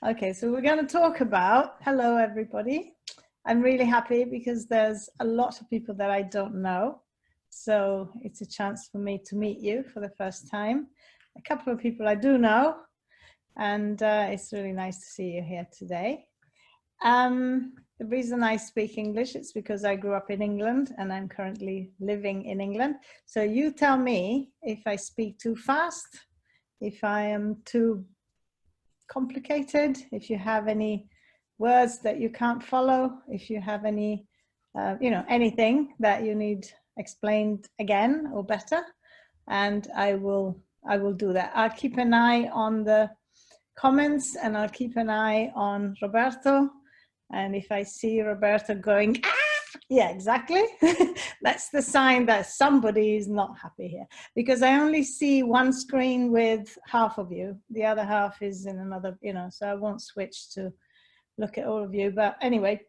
Okay, so we're going to talk about, hello everybody. I'm really happy because there's a lot of people that I don't know. So it's a chance for me to meet you for the first time. A couple of people I do know, and it's really nice to see you here today. The reason I speak English is because I grew up in England and I'm currently living in England. So you tell me if I speak too fast, if I am too complicated, if you have any words that you can't follow, if you have any, anything that you need explained again or better, and I will do that. I'll keep an eye on the comments and I'll keep an eye on Roberto. And if I see Roberto going, ah! Yeah, exactly. That's the sign that somebody is not happy here, because I only see one screen with half of you. The other half is in another, so I won't switch to look at all of you. But anyway,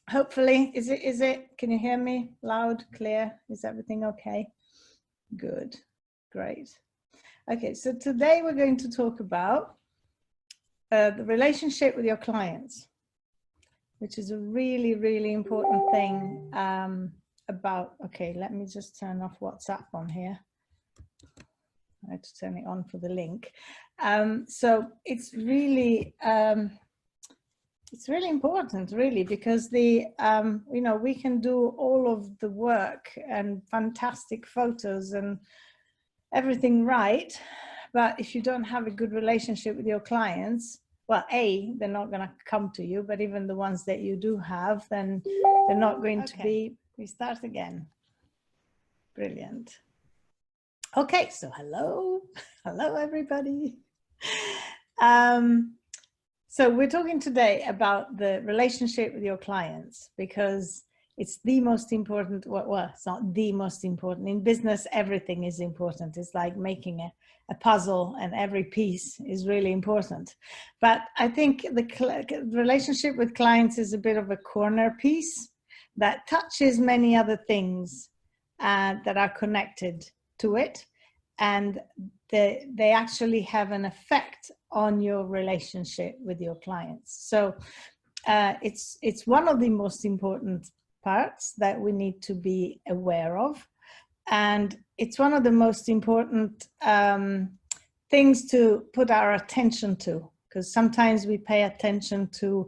hopefully, is it, can you hear me loud, clear? Is everything okay? Good, great. Okay, so today we're going to talk about the relationship with your clients, which is a really, really important thing okay, let me just turn off WhatsApp on here. I have to turn it on for the link. So it's really important, really, because we can do all of the work and fantastic photos and everything right, but if you don't have a good relationship with your clients, well, they're not going to come to you, but even the ones that you do have, then they're not going to be. We start again. Brilliant. Okay, so hello everybody. So we're talking today about the relationship with your clients, because it's the most important. Well, it's not the most important. In business, everything is important. It's like making a puzzle, and every piece is really important. But I think the relationship with clients is a bit of a corner piece that touches many other things that are connected to it, and they actually have an effect on your relationship with your clients. So it's one of the most important parts that we need to be aware of. And it's one of the most important things to put our attention to, because sometimes we pay attention to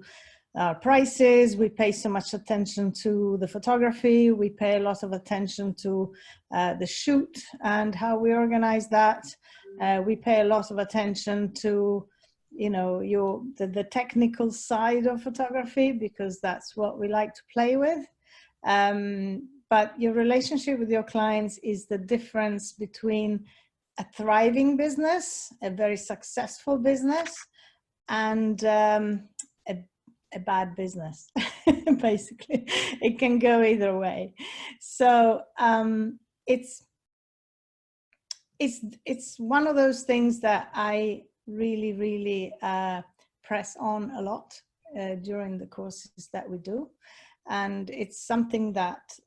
our prices, we pay so much attention to the photography, we pay a lot of attention to the shoot and how we organize that. We pay a lot of attention to the technical side of photography, because that's what we like to play with. But your relationship with your clients is the difference between a thriving business, a very successful business, and a bad business. Basically, it can go either way. So it's one of those things that I really press on a lot during the courses that we do. And it's something that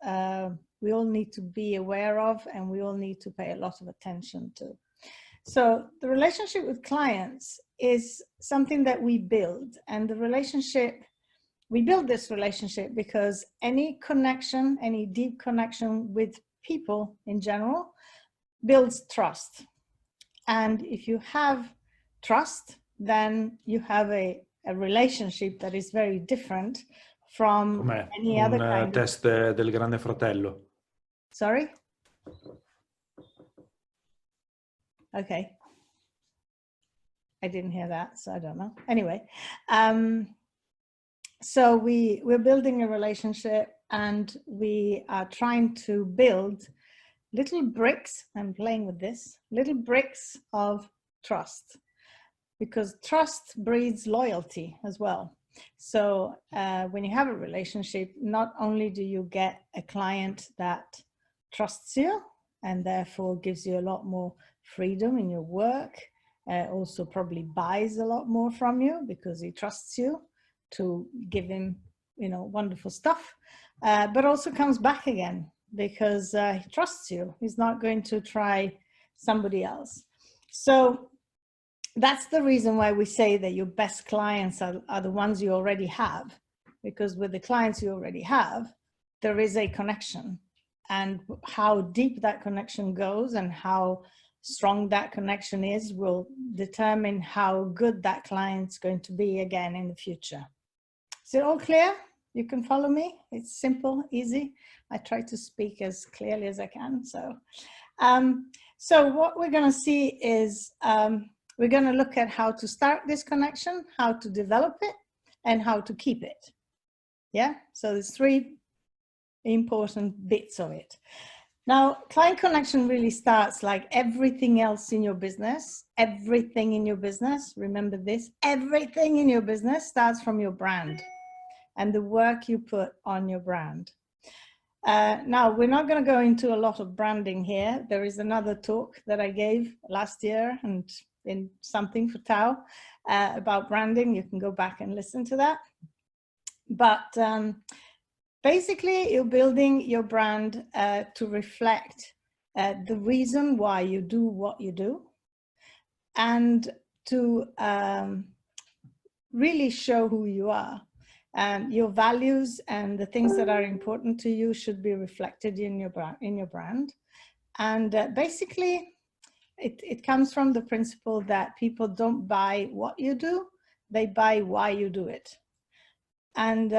we all need to be aware of, and we all need to pay a lot of attention to. So the relationship with clients is something that we build, and we build this relationship because any connection, any deep connection with people in general builds trust. And if you have trust, then you have a relationship that is very different from any other kind of test del Grande Fratello. Sorry? Okay. I didn't hear that, so I don't know. Anyway, so we're building a relationship, and we are trying to build little bricks. I'm playing with this, little bricks of trust, because trust breeds loyalty as well. So when you have a relationship, not only do you get a client that trusts you and therefore gives you a lot more freedom in your work, also probably buys a lot more from you because he trusts you to give him, wonderful stuff, but also comes back again because he trusts you. He's not going to try somebody else. So that's the reason why we say that your best clients are the ones you already have, because with the clients you already have, there is a connection, and how deep that connection goes and how strong that connection is will determine how good that client's going to be again in the future. Is it all clear? You can follow me? It's simple, easy. I try to speak as clearly as I can. So what we're going to see is we're going to look at how to start this connection, how to develop it, and how to keep it. Yeah, so there's three important bits of it. Now, client connection really starts like everything else in your business, everything in your business. Remember this, everything in your business starts from your brand and the work you put on your brand. Now, we're not going to go into a lot of branding here. There is another talk that I gave last year and in something for TAU about branding. You can go back and listen to that. But basically, you're building your brand to reflect the reason why you do what you do, and to really show who you are. Your values and the things that are important to you should be reflected in your brand. And basically, it comes from the principle that people don't buy what you do, they buy why you do it. And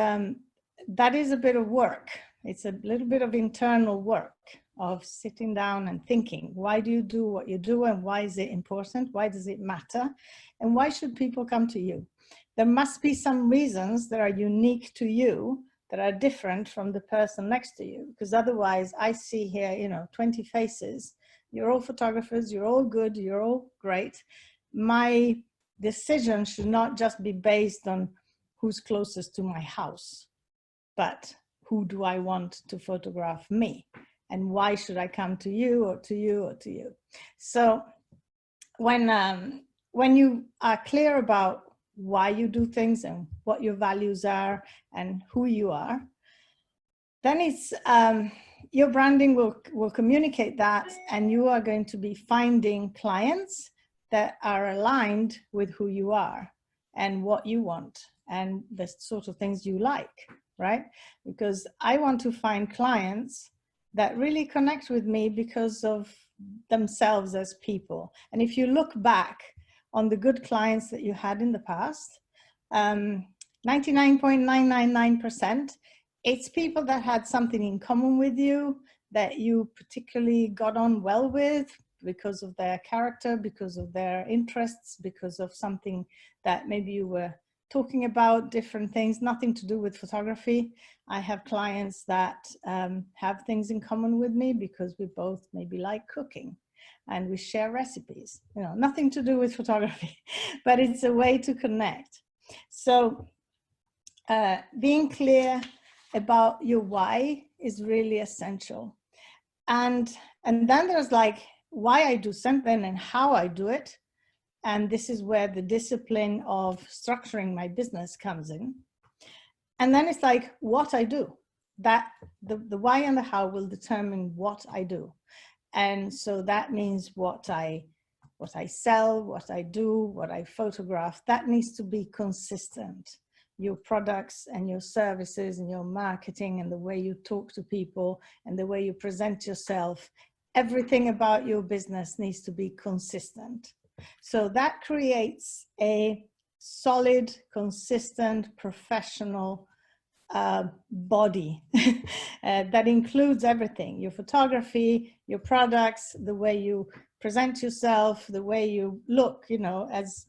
that is a bit of work. It's a little bit of internal work of sitting down and thinking, why do you do what you do, and why is it important? Why does it matter? And why should people come to you? There must be some reasons that are unique to you, that are different from the person next to you, because otherwise I see here, you know, 20 faces. You're all photographers, you're all good, you're all great. My decision should not just be based on who's closest to my house, but who do I want to photograph me? And why should I come to you or to you or to you? So when you are clear about why you do things and what your values are and who you are, then it's your branding will communicate that, and you are going to be finding clients that are aligned with who you are and what you want and the sort of things you like, right? Because I want to find clients that really connect with me because of themselves as people. And if you look back on the good clients that you had in the past, 99.999%, it's people that had something in common with you, that you particularly got on well with because of their character, because of their interests, because of something that maybe you were talking about, different things, nothing to do with photography. I have clients that have things in common with me because we both maybe like cooking and we share recipes, you know, nothing to do with photography, but it's a way to connect. So being clear about your why is really essential. And then there's like why I do something and how I do it. And this is where the discipline of structuring my business comes in. And then it's like what I do. That the why and the how will determine what I do. And so that means what I sell, what I do, what I photograph, that needs to be consistent. Your products and your services and your marketing and the way you talk to people and the way you present yourself, everything about your business needs to be consistent. So that creates a solid, consistent, professional body that includes everything: your photography, your products, the way you present yourself, the way you look, you know, as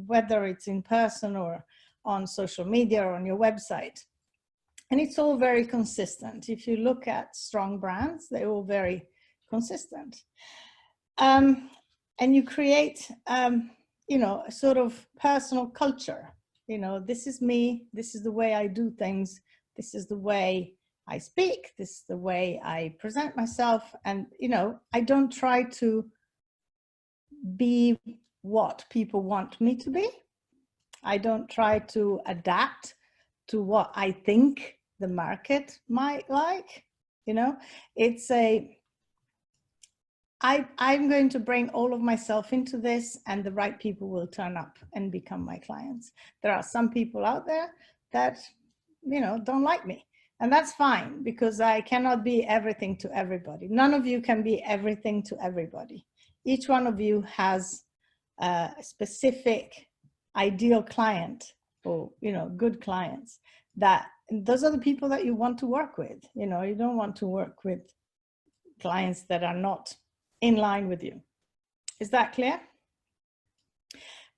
whether it's in person or on social media or on your website. And it's all very consistent. If you look at strong brands, they're all very consistent. And you create, you know, a sort of personal culture. You know, this is me, this is the way I do things, this is the way I speak, this is the way I present myself. And, you know, I don't try to be what people want me to be. I don't try to adapt to what I think the market might like. You know, it's I'm going to bring all of myself into this, and the right people will turn up and become my clients. There are some people out there that, you know, don't like me. And that's fine, because I cannot be everything to everybody. None of you can be everything to everybody. Each one of you has a specific ideal client, or, you know, good clients, that those are the people that you want to work with. You know, you don't want to work with clients that are not in line with you. Is that clear?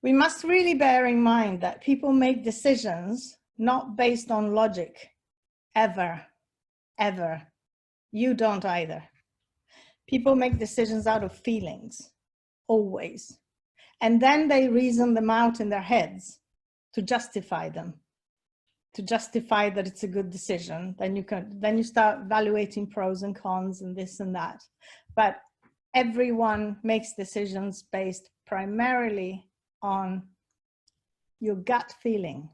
We must really bear in mind that people make decisions not based on logic, ever, ever. You don't either. People make decisions out of feelings, always. And then they reason them out in their heads to justify them, to justify that it's a good decision. Then you start evaluating pros and cons and this and that. But everyone makes decisions based primarily on your gut feeling.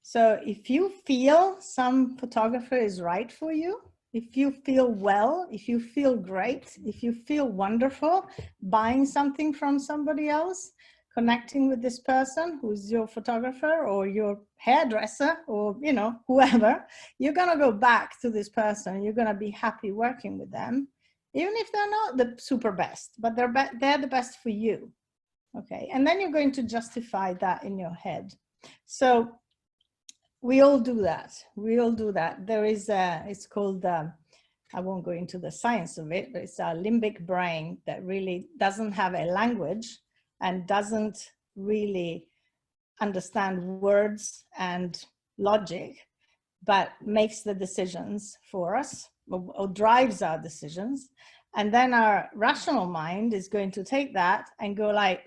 So if you feel some photographer is right for you, if you feel well, if you feel great, if you feel wonderful buying something from somebody else, connecting with this person who's your photographer or your hairdresser or, you know, whoever, you're going to go back to this person. You're going to be happy working with them, even if they're not the super best, but they're the best for you. Okay. And then you're going to justify that in your head. So we all do that. We all do that. There is it's called, I won't go into the science of it, but it's a limbic brain that really doesn't have a language and doesn't really understand words and logic, but makes the decisions for us, or drives our decisions. And then our rational mind is going to take that and go like,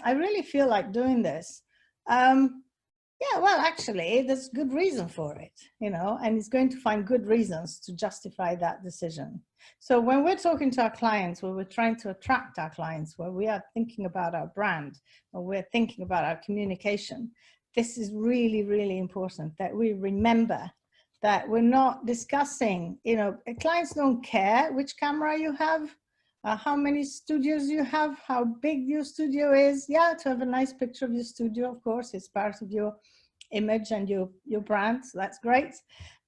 I really feel like doing this. Yeah, well, actually, there's good reason for it, you know, and it's going to find good reasons to justify that decision. So when we're talking to our clients, when we're trying to attract our clients, where we are thinking about our brand, or we're thinking about our communication, this is really, really important that we remember that we're not discussing, you know, clients don't care which camera you have, how many studios you have, how big your studio is. Yeah, to have a nice picture of your studio, of course, it's part of your image and your brand, so that's great.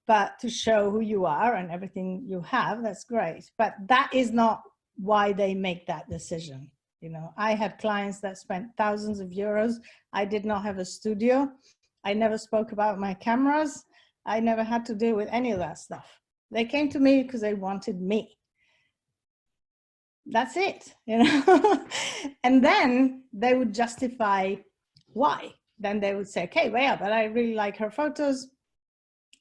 But to show who you are and everything you have, that's great. But that is not why they make that decision. You know, I had clients that spent thousands of euros. I did not have a studio. I never spoke about my cameras. I never had to deal with any of that stuff. They came to me because they wanted me. That's it, you know. And then they would justify why. Then they would say, okay, well, yeah, but I really like her photos.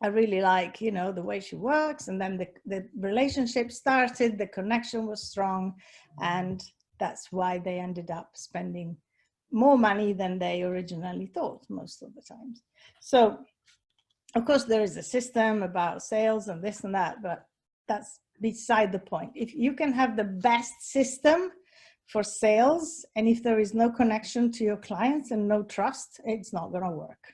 I really like, you know, the way she works. And then the relationship started, the connection was strong. And that's why they ended up spending more money than they originally thought most of the times. So, of course, there is a system about sales and this and that, but that's beside the point. If you can have the best system for sales, and if there is no connection to your clients and no trust, it's not going to work.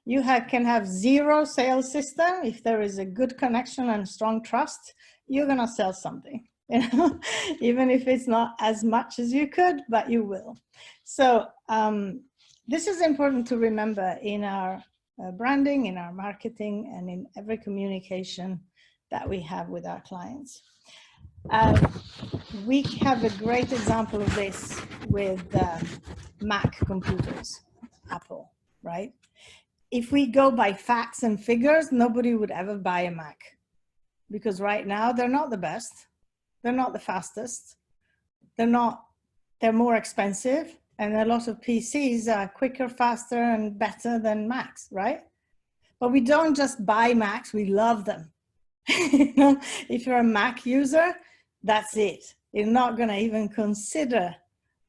You can have zero sales system. If there is a good connection and strong trust, you're going to sell something, you know, even if it's not as much as you could, but you will. So this is important to remember in our branding, in our marketing, and in every communication that we have with our clients. We have a great example of this with Mac computers, Apple, right? If we go by facts and figures, nobody would ever buy a Mac, because right now they're not the best, they're not the fastest, they're more expensive, and a lot of PCs are quicker, faster, and better than Macs, right? But we don't just buy Macs, we love them. You know, if you're a Mac user, that's it. You're not going to even consider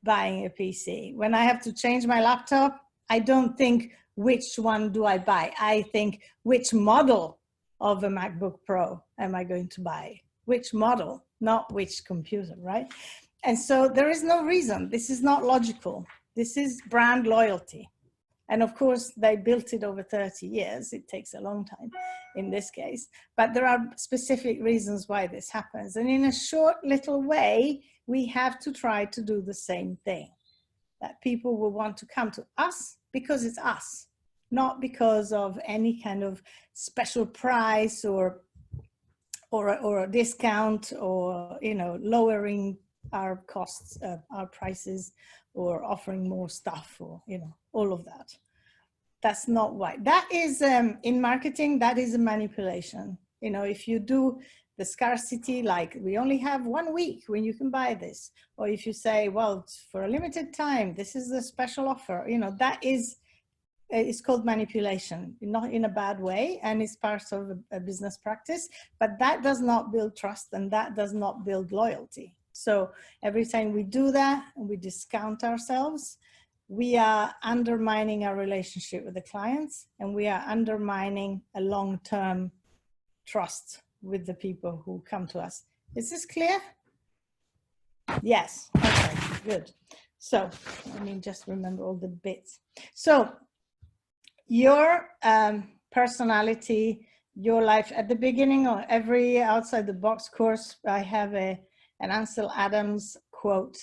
buying a PC. When I have to change my laptop, I don't think, which one do I buy? I think, which model of a MacBook Pro am I going to buy? Which model, not which computer, right? And so there is no reason. This is not logical. This is brand loyalty. And of course, they built it over 30 years. It takes a long time in this case, but there are specific reasons why this happens. And in a short little way, we have to try to do the same thing, that people will want to come to us because it's us, not because of any kind of special price or a discount, or, you know, lowering our costs, our prices, or offering more stuff, or, you know, all of that. That's not why. That is, in marketing, that is a manipulation. You know, if you do the scarcity, like we only have 1 week when you can buy this, or if you say, well, for a limited time, this is a special offer, you know, that is, it's called manipulation, not in a bad way, and it's part of a business practice, but that does not build trust, and that does not build loyalty. So every time we do that and we discount ourselves, we are undermining our relationship with the clients, and we are undermining a long-term trust with the people who come to us. Is this clear? Yes, okay, good. So let me just remember all the bits. So your personality, your life. At the beginning of every Outside the Box course, I have an Ansel Adams quote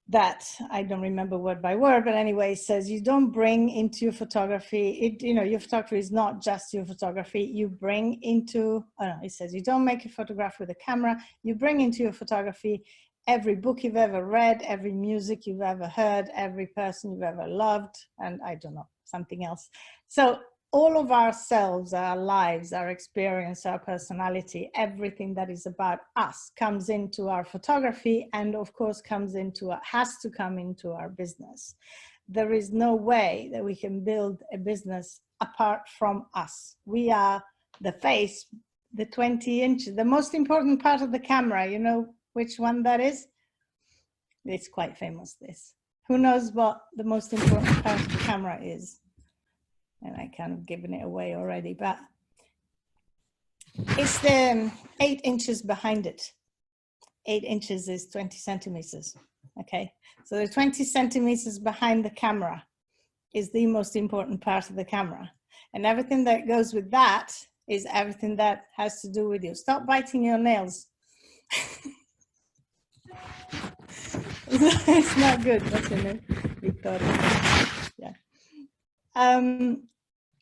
that I don't remember word by word, but anyway, it says, you don't bring into your photography, you know, your photography is not just your photography, you bring into, oh no, it says, you don't make a photograph with a camera, you bring into your photography every book you've ever read, every music you've ever heard, every person you've ever loved, and I don't know, something else. So all of ourselves, our lives, our experience, our personality, everything that is about us comes into our photography, and of course has to come into our business. There is no way that we can build a business apart from us. We are the face, the 20 inches, the most important part of the camera. You know which one that is? It's quite famous, this. Who knows what the most important part of the camera is? And I kind of given it away already, but it's the 8 inches behind it. 8 inches is 20 centimeters. Okay, so the 20 centimeters behind the camera is the most important part of the camera. And everything that goes with that is everything that has to do with you. Stop biting your nails. It's not good, what's in it? Victoria. Yeah.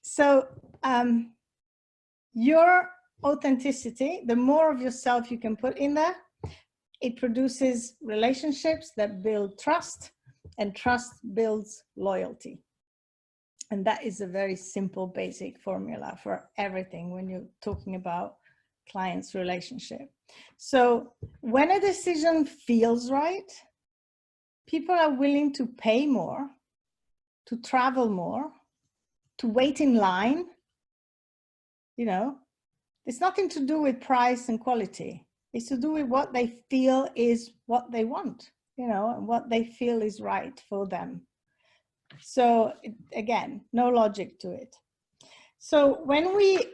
So your authenticity, the more of yourself you can put in there, it produces relationships that build trust, and trust builds loyalty. And that is a very simple, basic formula for everything when you're talking about clients' relationship. So when a decision feels right, people are willing to pay more, to travel more, to wait in line. You know, it's nothing to do with price and quality. It's to do with what they feel is what they want, you know, and what they feel is right for them. So again, no logic to it. So when we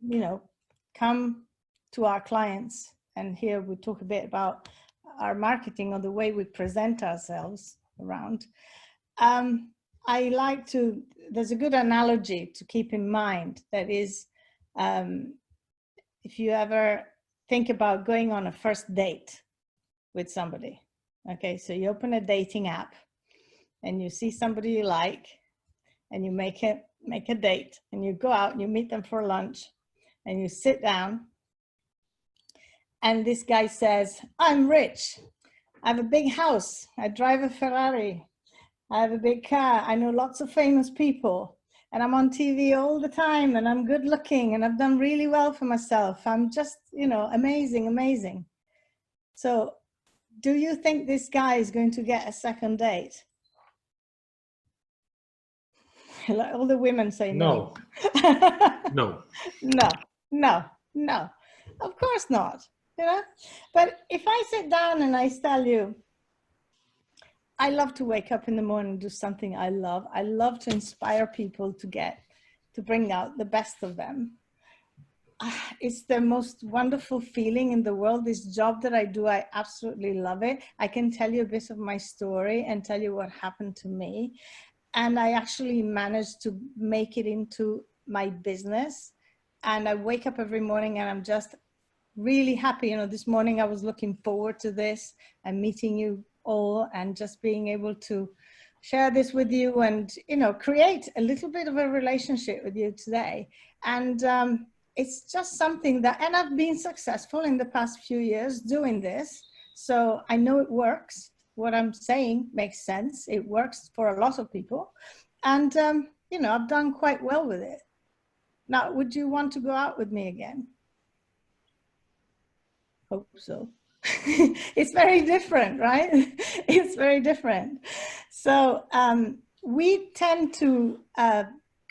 you know, come to our clients, and here we talk a bit about our marketing or the way we present ourselves around, I like to, there's a good analogy to keep in mind, that is, if you ever think about going on a first date with somebody, okay, so you open a dating app and you see somebody you like, and you make a date, and you go out and you meet them for lunch, and you sit down, and this guy says, I'm rich, I have a big house, I drive a Ferrari, I have a big car, I know lots of famous people, and I'm on TV all the time, and I'm good looking, and I've done really well for myself. I'm just, you know, amazing, amazing. So do you think this guy is going to get a second date? All the women say no. No. No, no, no, of course not, you know. But if I sit down and I tell you, I love to wake up in the morning and do something I love to inspire people to bring out the best of them. it's the most wonderful feeling in the world. This job that I do, I absolutely love it. I can tell you a bit of my story and tell you what happened to me. And I actually managed to make it into my business. And I wake up every morning and I'm just really happy. You know, this morning I was looking forward to this and meeting you all and just being able to share this with you and, you know, create a little bit of a relationship with you today. And it's just something that, and I've been successful in the past few years doing this. So I know it works. What I'm saying makes sense. It works for a lot of people. And, you know, I've done quite well with it. Now, would you want to go out with me again? Hope so. It's very different, right? It's very different. So we tend to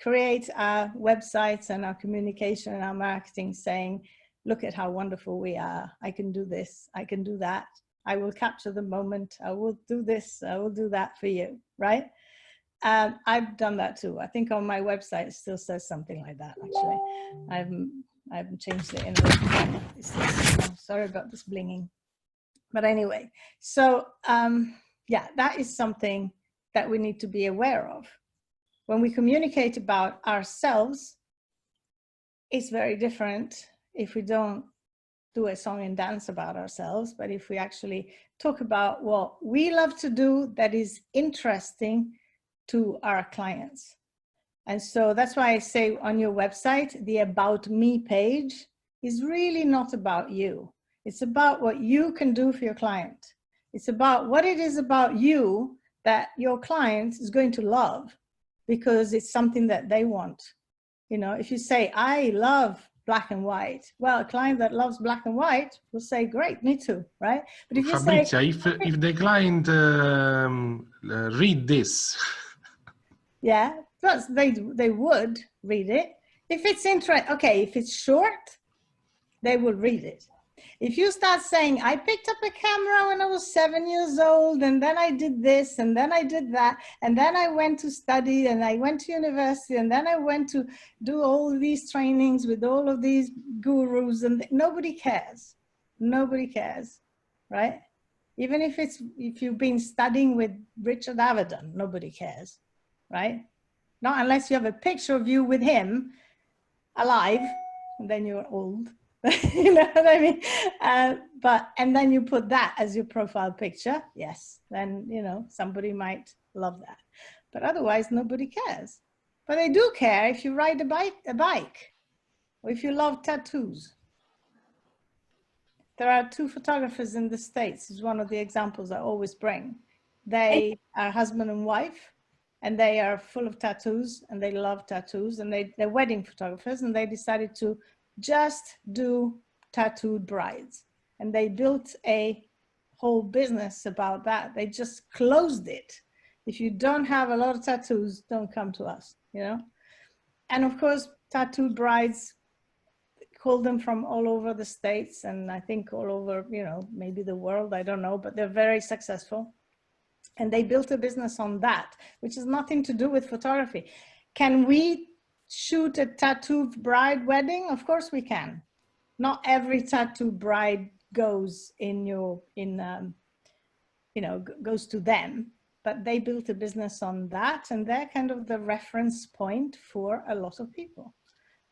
create our websites and our communication and our marketing saying, look at how wonderful we are. I can do this. I can do that. I will capture the moment. I will do this. I will do that for you, right? I've done that too. I think on my website it still says something like that, actually. I haven't changed it in a long time. I'm sorry about this blinging. But anyway, so yeah, that is something that we need to be aware of. When we communicate about ourselves, it's very different if we don't do a song and dance about ourselves, but if we actually talk about what we love to do that is interesting to our clients. And so that's why I say on your website, the About Me page is really not about you. It's about what you can do for your client. It's about what it is about you that your client is going to love because it's something that they want. You know, if you say, I love black and white, well, a client that loves black and white will say, great, me too, right? But if you Fabrizia, say, if the client read this. Yeah, plus they would read it. If it's interesting, okay, if it's short, they will read it. If you start saying, I picked up a camera when I was 7 years old, and then I did this, and then I did that, and then I went to study, and I went to university, and then I went to do all these trainings with all of these gurus, and nobody cares. Nobody cares, right? Even if you've been studying with Richard Avedon, nobody cares, right? Not unless you have a picture of you with him alive, and then you're old. You know what I mean? And then you put that as your profile picture. Yes, then, you know, somebody might love that. But otherwise, nobody cares. But they do care if you ride a bike, or if you love tattoos. There are two photographers in the States, is one of the examples I always bring. They are husband and wife, and they are full of tattoos, and they love tattoos, and they're wedding photographers, and they decided to just do tattooed brides. And they built a whole business about that. They just closed it. If you don't have a lot of tattoos, don't come to us, you know? And of course, tattooed brides, call them from all over the States, and I think all over, you know, maybe the world, I don't know, but they're very successful. And they built a business on that, which has nothing to do with photography. Can we shoot a tattooed bride wedding? Of course we can. Not every tattooed bride goes goes to them, but they built a business on that, and they're kind of the reference point for a lot of people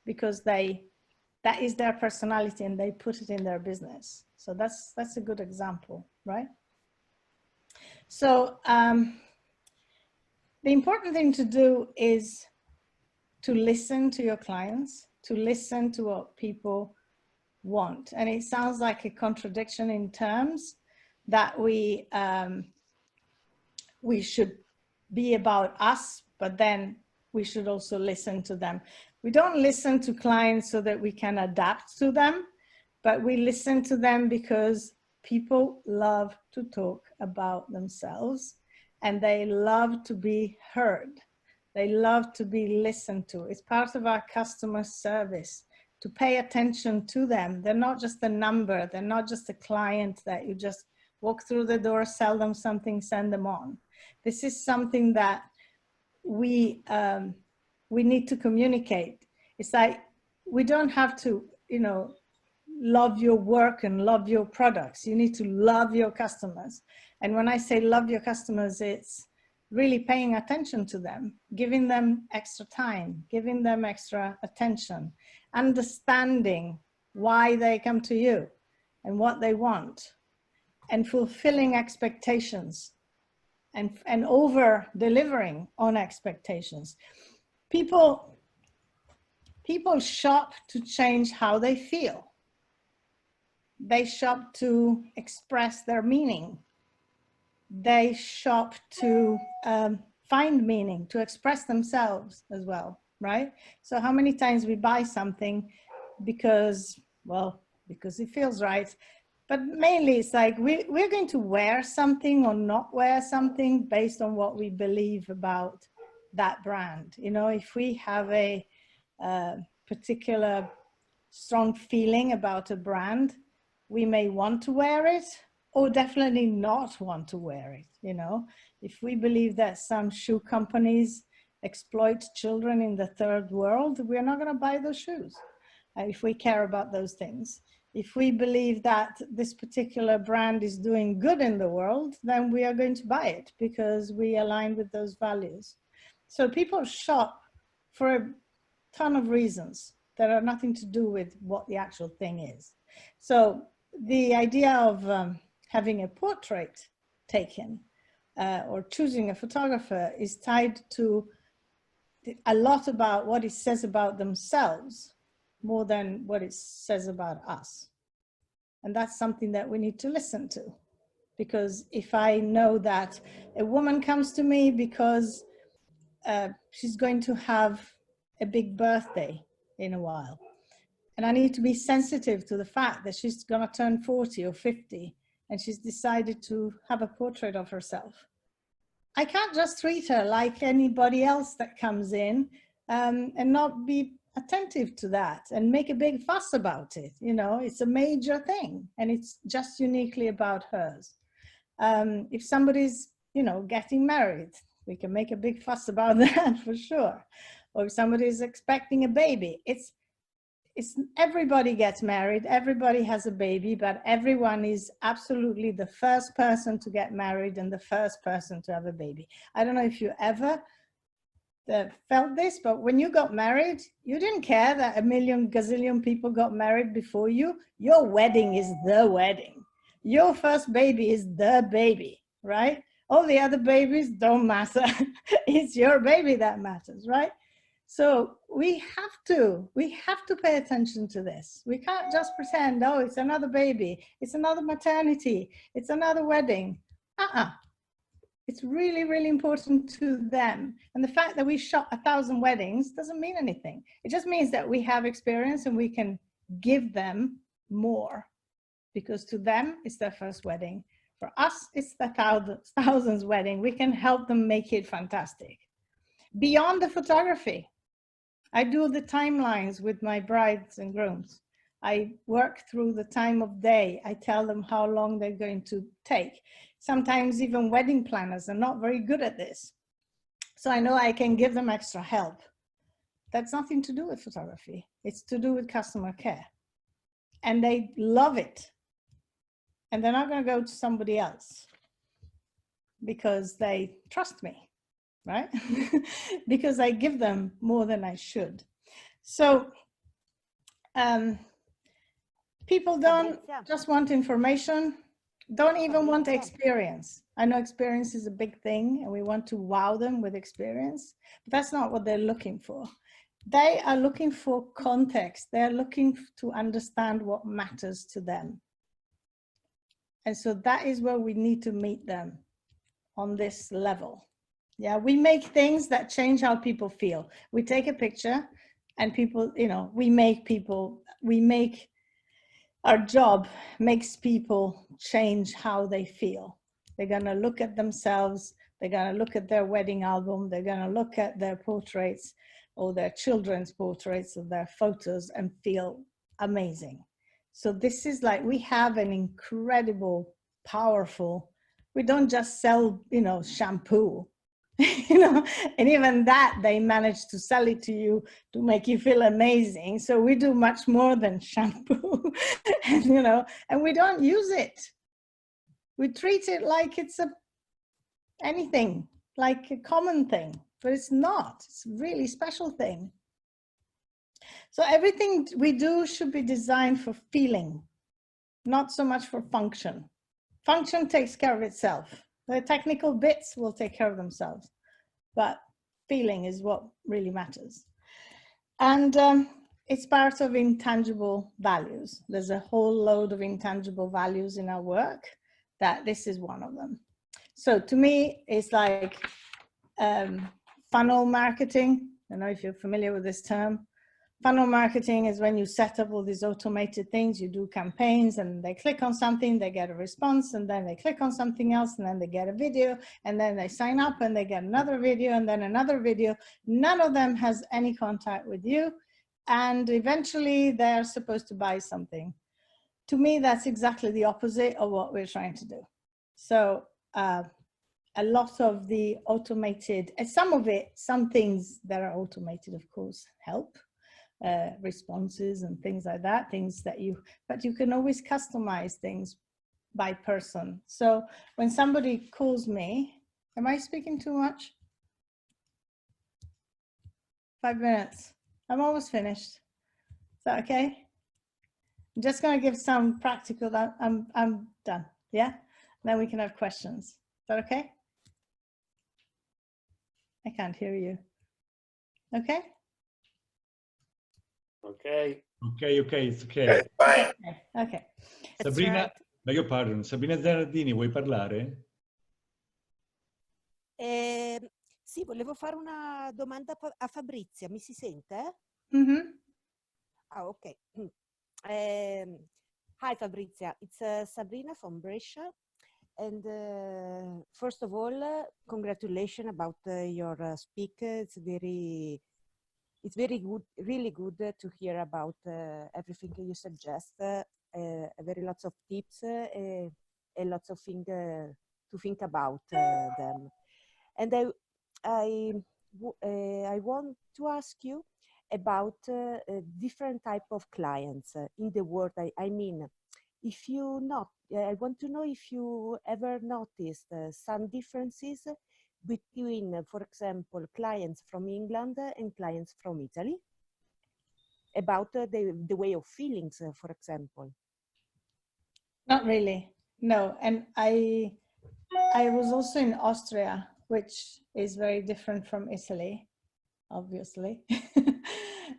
because that is their personality and they put it in their business. So that's a good example, right? So the important thing to do is to listen to your clients, to listen to what people want. And it sounds like a contradiction in terms that we should be about us, but then we should also listen to them. We don't listen to clients so that we can adapt to them, but we listen to them because people love to talk about themselves and they love to be heard. They love to be listened to. It's part of our customer service to pay attention to them. They're not just a number. They're not just a client that you just walk through the door, sell them something, send them on. This is something that we need to communicate. It's like we don't have to you know, love your work and love your products. You need to love your customers. And when I say love your customers, it's really paying attention to them, giving them extra time, giving them extra attention, understanding why they come to you and what they want, and fulfilling expectations and over delivering on expectations. People shop to change how they feel. They shop to express their meaning. They shop to find meaning, to express themselves as well, right? So how many times we buy something because, well, because it feels right, but mainly it's like we're going to wear something or not wear something based on what we believe about that brand. You know, if we have a particular strong feeling about a brand, we may want to wear it or definitely not want to wear it. You know, if we believe that some shoe companies exploit children in the third world, we're not going to buy those shoes if we care about those things. If we believe that this particular brand is doing good in the world, then we are going to buy it because we align with those values. So people shop for a ton of reasons that are nothing to do with what the actual thing is. So the idea of having a portrait taken or choosing a photographer is tied to a lot about what it says about themselves more than what it says about us. And that's something that we need to listen to. Because if I know that a woman comes to me because she's going to have a big birthday in a while, and I need to be sensitive to the fact that she's going to turn 40 or 50 and she's decided to have a portrait of herself, I can't just treat her like anybody else that comes in and not be attentive to that and make a big fuss about it. You know, it's a major thing and it's just uniquely about hers. If somebody's, you know, getting married, we can make a big fuss about that for sure. Or if somebody's expecting a baby, it's everybody gets married, everybody has a baby, but everyone is absolutely the first person to get married and the first person to have a baby. I don't know if you ever felt this, but when you got married, you didn't care that a million gazillion people got married before you. Your wedding is the wedding. Your first baby is the baby, right? All the other babies don't matter. It's your baby that matters, right? So we have to pay attention to this. We can't just pretend, oh, it's another baby, it's another maternity, it's another wedding. It's really, really important to them. And the fact that we shot 1,000 weddings doesn't mean anything. It just means that we have experience and we can give them more, because to them, it's their first wedding. For us, it's the thousands wedding. We can help them make it fantastic. Beyond the photography, I do the timelines with my brides and grooms. I work through the time of day. I tell them how long they're going to take. Sometimes even wedding planners are not very good at this. So I know I can give them extra help. That's nothing to do with photography. It's to do with customer care. And they love it. And they're not going to go to somebody else because they trust me, right? Because I give them more than I should. So people don't just want information, don't even want experience. I know experience is a big thing and we want to wow them with experience, but that's not what they're looking for. They are looking for context. They're looking to understand what matters to them. And so that is where we need to meet them on this level. Yeah, we make things that change how people feel. We take a picture and people, you know, our job makes people change how they feel. They're going to look at themselves. They're going to look at their wedding album. They're going to look at their portraits or their children's portraits of their photos and feel amazing. So this is like, we have an incredible, powerful, we don't just sell, you know, shampoo you know, and even that they manage to sell it to you to make you feel amazing. So we do much more than shampoo, and, you know, and we don't use it. We treat it like it's anything, like a common thing, but it's not. It's a really special thing. So everything we do should be designed for feeling, not so much for function. Function takes care of itself. The technical bits will take care of themselves, but feeling is what really matters. And it's part of intangible values. There's a whole load of intangible values in our work, that this is one of them. So to me, it's like funnel marketing. I don't know if you're familiar with this term. Funnel marketing is when you set up all these automated things, you do campaigns and they click on something, they get a response, and then they click on something else, and then they get a video, and then they sign up and they get another video, and then another video. None of them has any contact with you. And eventually they're supposed to buy something. To me, that's exactly the opposite of what we're trying to do. So a lot of the automated, and some things that are automated, of course, help. Responses and things like that, but you can always customize things by person. So when somebody calls me, am I speaking too much? 5 minutes. I'm almost finished. Is that okay? I'm just going to give some practical, I'm done. Yeah? Then we can have questions. Is that okay? I can't hear you. Okay? Okay. Okay, it's okay. Okay. Sabrina, Right. beg your pardon, Sabrina Zanardini, vuoi parlare? Sì, volevo fare una domanda a Fabrizia, mi si sente? Mm-hmm. Ah, ok. Hi Fabrizia, it's Sabrina from Brescia. And first of all, congratulations about your speak. It's very good, really good to hear about everything you suggest. Very lots of tips and lots of things to think about them. And I want to ask you about different type of clients in the world. I mean, if you I want to know if you ever noticed some differences between, for example, clients from England and clients from Italy, about the way of feelings, for example. Not really, no. And I was also in Austria, which is very different from Italy, obviously.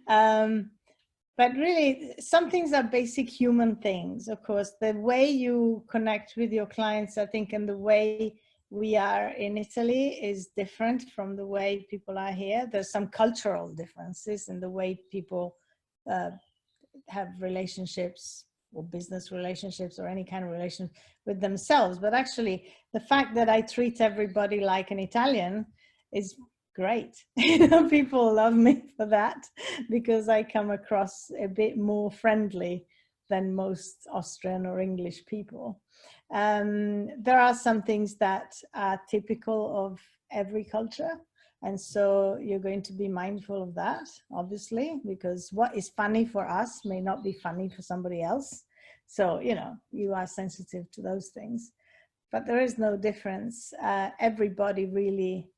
But really, some things are basic human things. Of course, the way you connect with your clients, I think, and the way we are in Italy is different from the way people are here. There's some cultural differences in the way people have relationships, or business relationships, or any kind of relation with themselves. But actually, the fact that I treat everybody like an Italian is great. You know, people love me for that, because I come across a bit more friendly than most Austrian or English people. There are some things that are typical of every culture. And so you're going to be mindful of that, obviously, because what is funny for us may not be funny for somebody else. So, you know, you are sensitive to those things. But there is no difference. Everybody really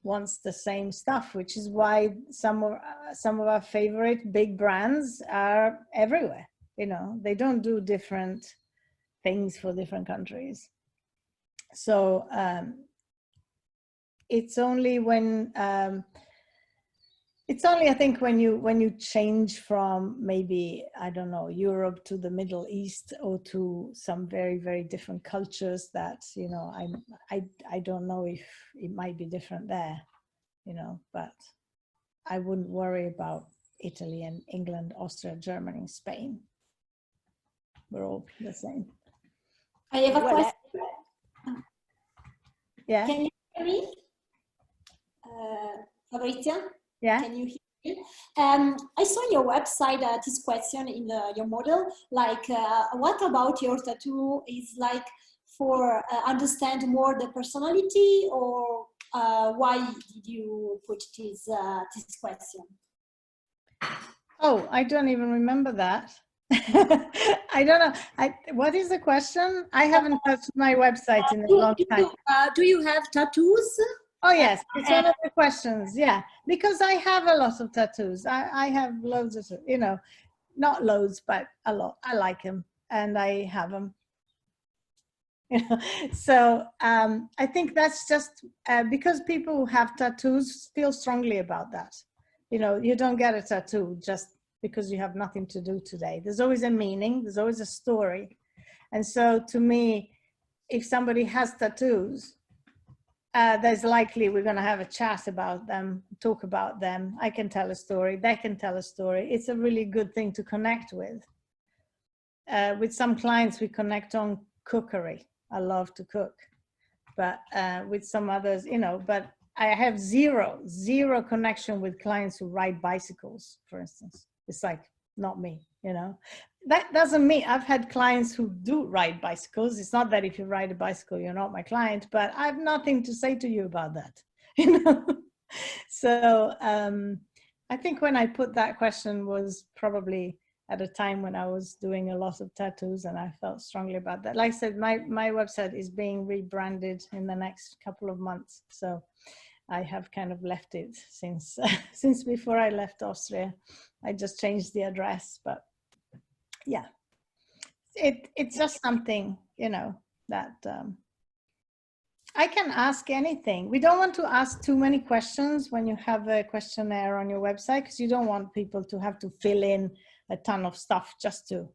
wants the same stuff, which is why some of our favorite big brands are everywhere. You know, they don't do different things for different countries. So it's only when I think when you change from maybe, I don't know, Europe to the Middle East, or to some very, very different cultures, that, you know, I don't know if it might be different there, you know, but I wouldn't worry about Italy and England, Austria, Germany, Spain. We're all the same. I have a question. Yeah. Can you hear me? Fabrizia? Yeah. Can you hear me? I saw your website this question in your model, like what about your tattoo is like for understand more the personality, or why did you put this question? Oh, I don't even remember that. I don't know. What is the question? I haven't touched my website in a long time. Do you have tattoos? Oh yes, it's one of the questions. Yeah, because I have a lot of tattoos. I have loads of, you know, not loads, but a lot. I like them and I have them. You know? So I think that's just because people who have tattoos feel strongly about that. You know, you don't get a tattoo just because you have nothing to do today. There's always a meaning, there's always a story. And so to me, if somebody has tattoos, there's likely we're going to have a chat about them, talk about them. I can tell a story, they can tell a story. It's a really good thing to connect with. With some clients, we connect on cookery. I love to cook, but with some others, you know, but I have zero connection with clients who ride bicycles, for instance. It's like, not me, you know. That doesn't mean, I've had clients who do ride bicycles. It's not that if you ride a bicycle, you're not my client, but I have nothing to say to you about that, you know. So I think when I put that question was probably at a time when I was doing a lot of tattoos and I felt strongly about that. Like I said, my website is being rebranded in the next couple of months. So I have kind of left it since, since before I left Austria. I just changed the address, but yeah, it's just something, you know, that I can ask anything. We don't want to ask too many questions when you have a questionnaire on your website, because you don't want people to have to fill in a ton of stuff just to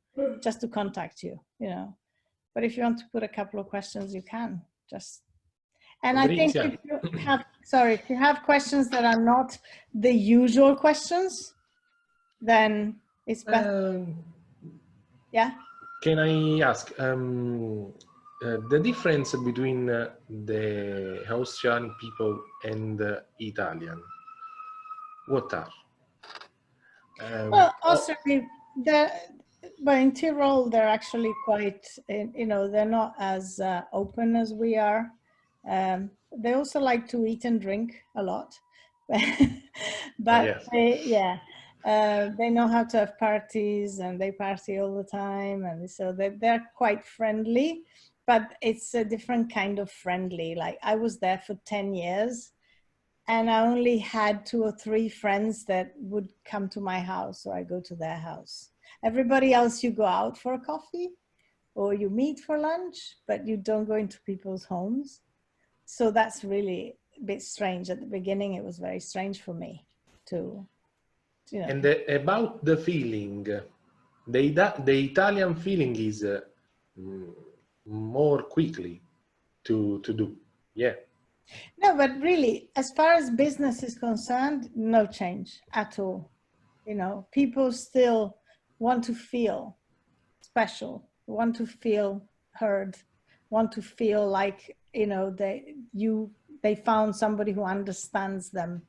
contact you, you know. But if you want to put a couple of questions, you can just. And Fabrizia. I think if you have, sorry, if you have questions that are not the usual questions, then it's better. Yeah. Can I ask the difference between the Austrian people and Italian? What are? Well, Austrian, but in Tyrol, they're actually quite, you know, they're not as open as we are. They also like to eat and drink a lot, but yes. they know how to have parties and they party all the time, and so they're quite friendly, but it's a different kind of friendly. Like I was there for 10 years. And I only had 2 or 3 friends that would come to my house or I go to their house. Everybody else, you go out for a coffee or you meet for lunch, but you don't go into people's homes. So that's really a bit strange. At the beginning, it was very strange for me to, you know. And about the feeling, the Italian feeling is more quickly to do. Yeah. No, but really, as far as business is concerned, no change at all. You know, people still want to feel special, want to feel heard, want to feel like, you know, they found somebody who understands them,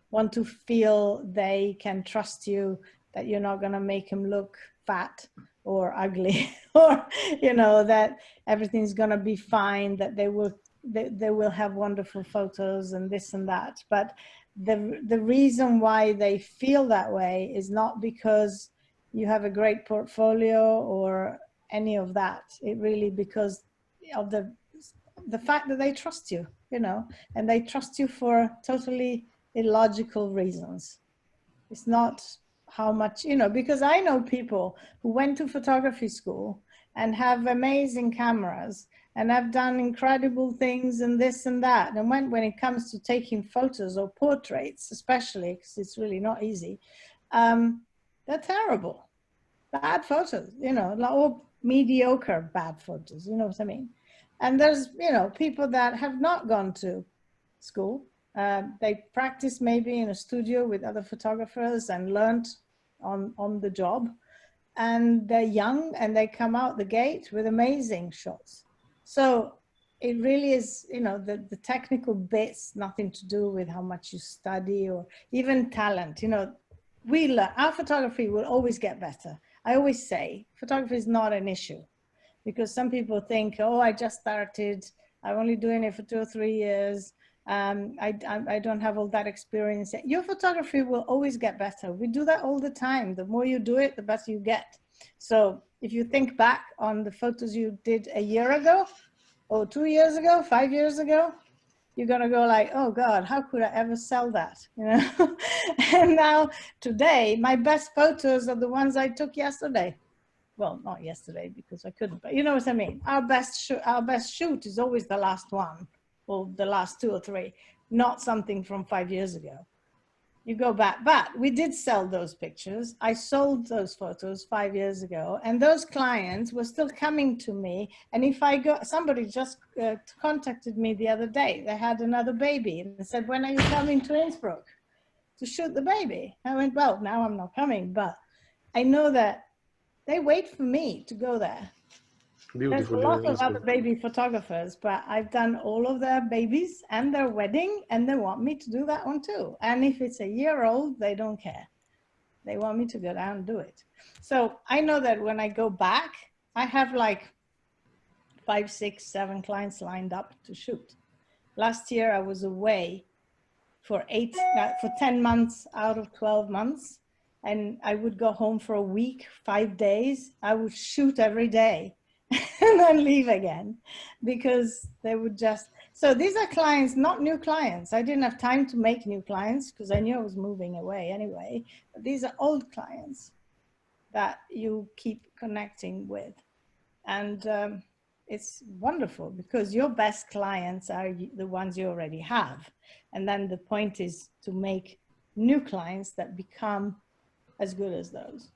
want to feel they can trust you, that you're not going to make them look fat or ugly, or, you know, that everything's going to be fine, that they will have wonderful photos and this and that. But the reason why they feel that way is not because you have a great portfolio or any of that. It really because of the fact that they trust you, you know, and they trust you for totally illogical reasons. It's not how much, you know, because I know people who went to photography school and have amazing cameras and have done incredible things and this and that. And when it comes to taking photos or portraits, especially, because it's really not easy, they're terrible. Bad photos, you know, or mediocre bad photos, you know what I mean? And there's, you know, people that have not gone to school. They practice maybe in a studio with other photographers and learned on the job. And they're young and they come out the gate with amazing shots. So it really is, you know, the technical bits, nothing to do with how much you study or even talent. You know, our photography will always get better. I always say photography is not an issue, because some people think, oh, I just started, I'm only doing it for 2 or 3 years, I don't have all that experience yet. Your photography will always get better. We do that all the time. The more you do it, the better you get. So if you think back on the photos you did a year ago, or 2 years ago, 5 years ago, you're gonna go like, oh God, how could I ever sell that? You know? And now today, my best photos are the ones I took yesterday. Well, not yesterday because I couldn't, but you know what I mean? Our best shoot is always the last one, or the last 2 or 3, not something from 5 years ago. You go back, but we did sell those pictures. I sold those photos 5 years ago, and those clients were still coming to me. And if I got, somebody just contacted me the other day, they had another baby, and they said, when are you coming to Innsbruck to shoot the baby? I went, well, now I'm not coming, but I know that they wait for me to go there. There's a lot of other baby photographers, but I've done all of their babies and their wedding, and they want me to do that one too. And if it's a year old, they don't care. They want me to go down and do it. So I know that when I go back, I have like 5, 6, 7 clients lined up to shoot. Last year I was away for 10 months out of 12 months. And I would go home for a week, 5 days. I would shoot every day and then leave again, because they would just, so these are clients, not new clients. I didn't have time to make new clients because I knew I was moving away anyway. But these are old clients that you keep connecting with. And it's wonderful because your best clients are the ones you already have. And then the point is to make new clients that become as good as those.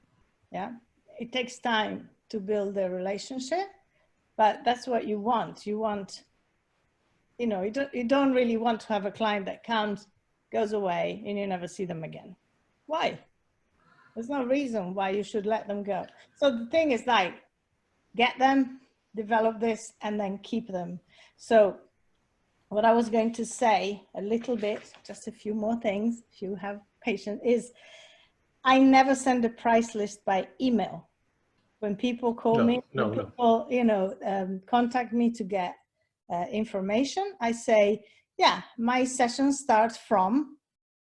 Yeah, it takes time to build a relationship, but that's what you want. You want, you know, you don't really want to have a client that comes, goes away, and you never see them again. Why? There's no reason why you should let them go. So the thing is, like, get them, develop this, and then keep them. So what I was going to say a little bit, just a few more things, if you have patience, is I never send a price list by email. When people call me, people, you know, contact me to get information, I say, yeah, my session starts from,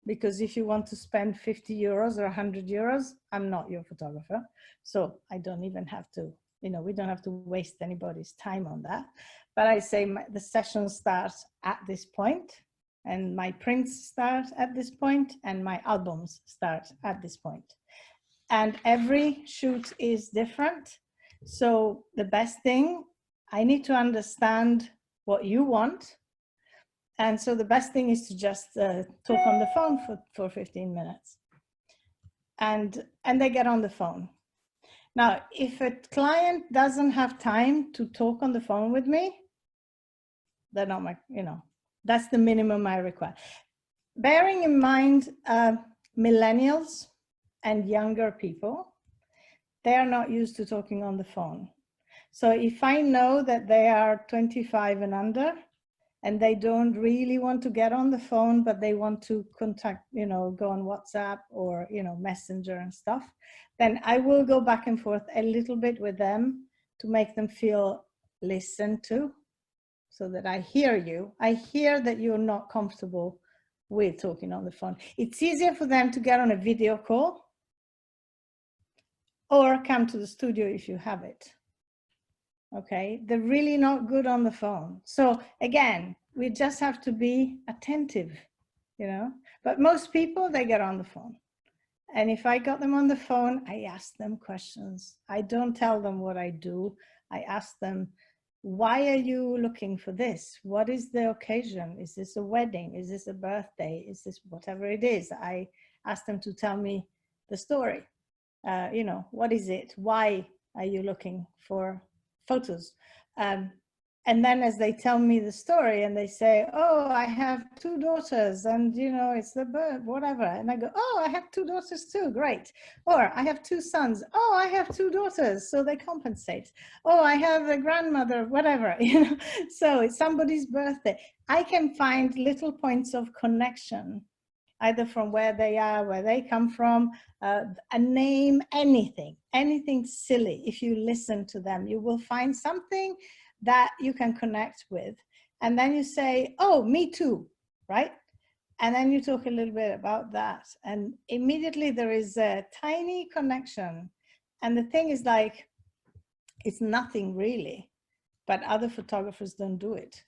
because if you want to spend 50 euros or 100 euros, I'm not your photographer. So I don't even have to, you know, we don't have to waste anybody's time on that. But I say the session starts at this point, and my prints start at this point, and my albums start at this point. And every shoot is different. So the best thing, I need to understand what you want. And so the best thing is to just talk on the phone for 15 minutes. And they get on the phone. Now, if a client doesn't have time to talk on the phone with me, they're not my, you know, that's the minimum I require. Bearing in mind millennials and younger people, they are not used to talking on the phone. So if I know that they are 25 and under, and they don't really want to get on the phone, but they want to contact, you know, go on WhatsApp or, you know, Messenger and stuff, then I will go back and forth a little bit with them to make them feel listened to, so that I hear you. I hear that you're not comfortable with talking on the phone. It's easier for them to get on a video call or come to the studio if you have it. Okay, they're really not good on the phone. So again, we just have to be attentive, you know, but most people, they get on the phone. And if I got them on the phone, I ask them questions. I don't tell them what I do. I ask them, why are you looking for this? What is the occasion? Is this a wedding? Is this a birthday? Is this whatever it is? I ask them to tell me the story. You know, what is it? Why are you looking for photos? And then as they tell me the story and they say, oh, I have 2 daughters and, you know, it's the birth, whatever. And I go, oh, I have 2 daughters too, great. Or I have 2 sons. Oh, I have 2 daughters. So they compensate. Oh, I have a grandmother, whatever, you know. So it's somebody's birthday. I can find little points of connection, either from where they are, where they come from, a name, anything silly. If you listen to them, you will find something that you can connect with. And then you say, oh, me too. right? And then you talk a little bit about that, and immediately there is a tiny connection. And the thing is, like, it's nothing really, but other photographers don't do it.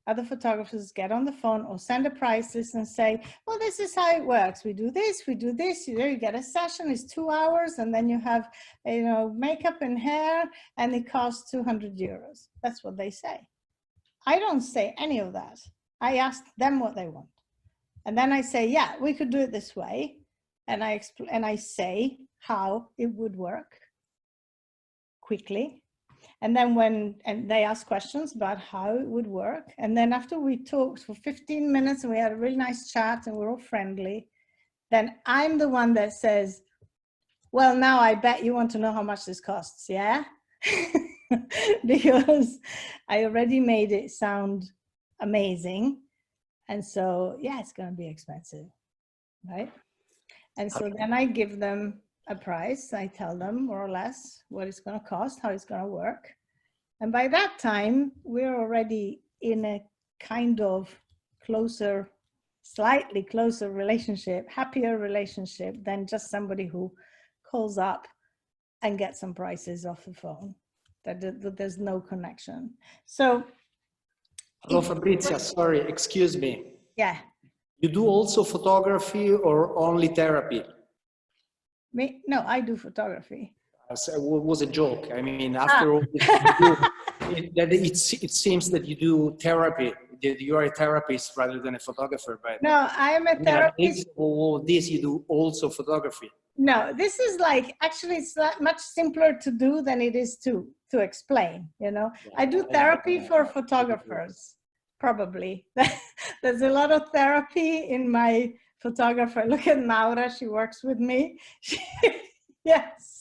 Other photographers get on the phone or send a price list and say, well, this is how it works. We do this, you get a session, it's 2 hours, and then you have, you know, makeup and hair, and it costs 200 euros. That's what they say. I don't say any of that. I ask them what they want. And then I say, yeah, we could do it this way. And I say how it would work quickly. And then they ask questions about how it would work. And then after we talked for 15 minutes and we had a really nice chat and we're all friendly, then I'm the one that says, well, now I bet you want to know how much this costs, yeah? Because I already made it sound amazing. And so, yeah, it's going to be expensive, right? And so then I give them a price. I tell them more or less what it's going to cost, how it's going to work. And by that time, we're already in a kind of closer, slightly closer relationship, happier relationship than just somebody who calls up and gets some prices off the phone, that there's no connection. So, hello, Fabrizia, sorry, excuse me. Yeah. You do also photography or only therapy? Me? No, I do photography. So it was a joke. I mean, after all, it seems that you do therapy. You are a therapist rather than a photographer. But no, I'm a therapist. All this, you do also photography. No, this is like, actually, it's much simpler to do than it is to explain, you know. I do therapy for photographers, probably. There's a lot of therapy in my photographer. Look at Maura, she works with me. Yes.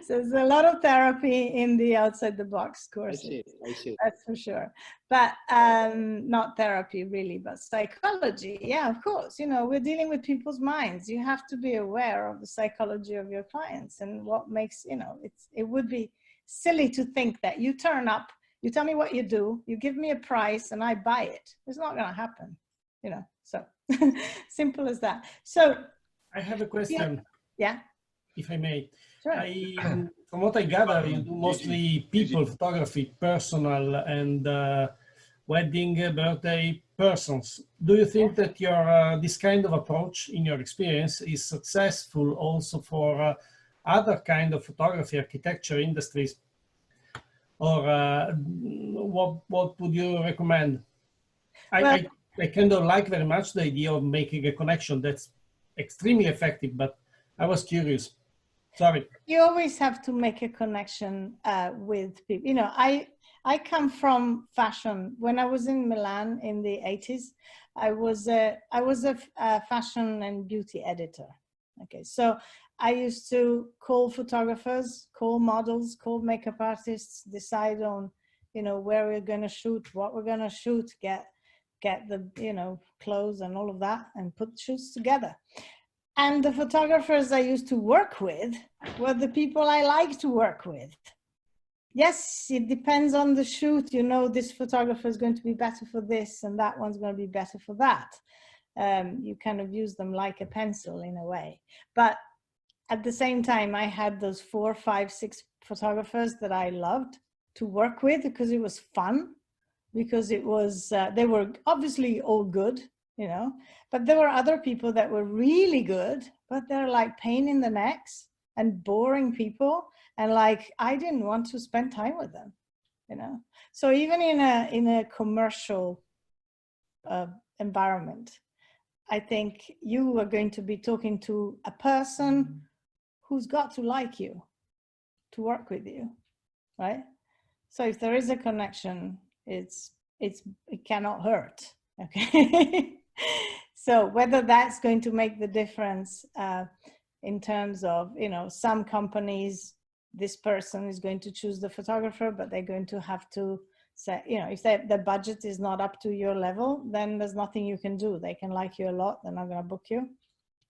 So there's a lot of therapy in the outside the box course. I see. That's for sure. But not therapy really, but psychology. Yeah, of course. You know, we're dealing with people's minds. You have to be aware of the psychology of your clients and what makes, you know, it would be silly to think that you turn up, you tell me what you do, you give me a price and I buy it. It's not going to happen, you know, so simple as that. So I have a question. Yeah. If I may. Sure. From what I gather, you do mostly people photography, personal and wedding, birthday persons. Do you think that your this kind of approach, in your experience, is successful also for other kind of photography, architecture industries, or what would you recommend? I kind of like very much the idea of making a connection. That's extremely effective, but I was curious. Sorry. You always have to make a connection with people. You know, I come from fashion. When I was in Milan in the 80s, I was a fashion and beauty editor. Okay, so I used to call photographers, call models, call makeup artists, decide on, you know, where we're going to shoot, what we're going to shoot, get the, you know, clothes and all of that, and put shoots together. And the photographers I used to work with were the people I like to work with. Yes, it depends on the shoot. You know, this photographer is going to be better for this and that one's going to be better for that. You kind of use them like a pencil in a way. But at the same time, I had those 4, 5, 6 photographers that I loved to work with because it was fun, because it was, they were obviously all good, you know, but there were other people that were really good, but they're like pain in the necks and boring people. And like, I didn't want to spend time with them, you know? So even in a commercial environment, I think you are going to be talking to a person who's got to like you, to work with you, right? So if there is a connection, it cannot hurt, okay? So whether that's going to make the difference in terms of, you know, some companies, this person is going to choose the photographer, but they're going to have to say, you know, if the budget is not up to your level, then there's nothing you can do. They can like you a lot, they're not going to book you.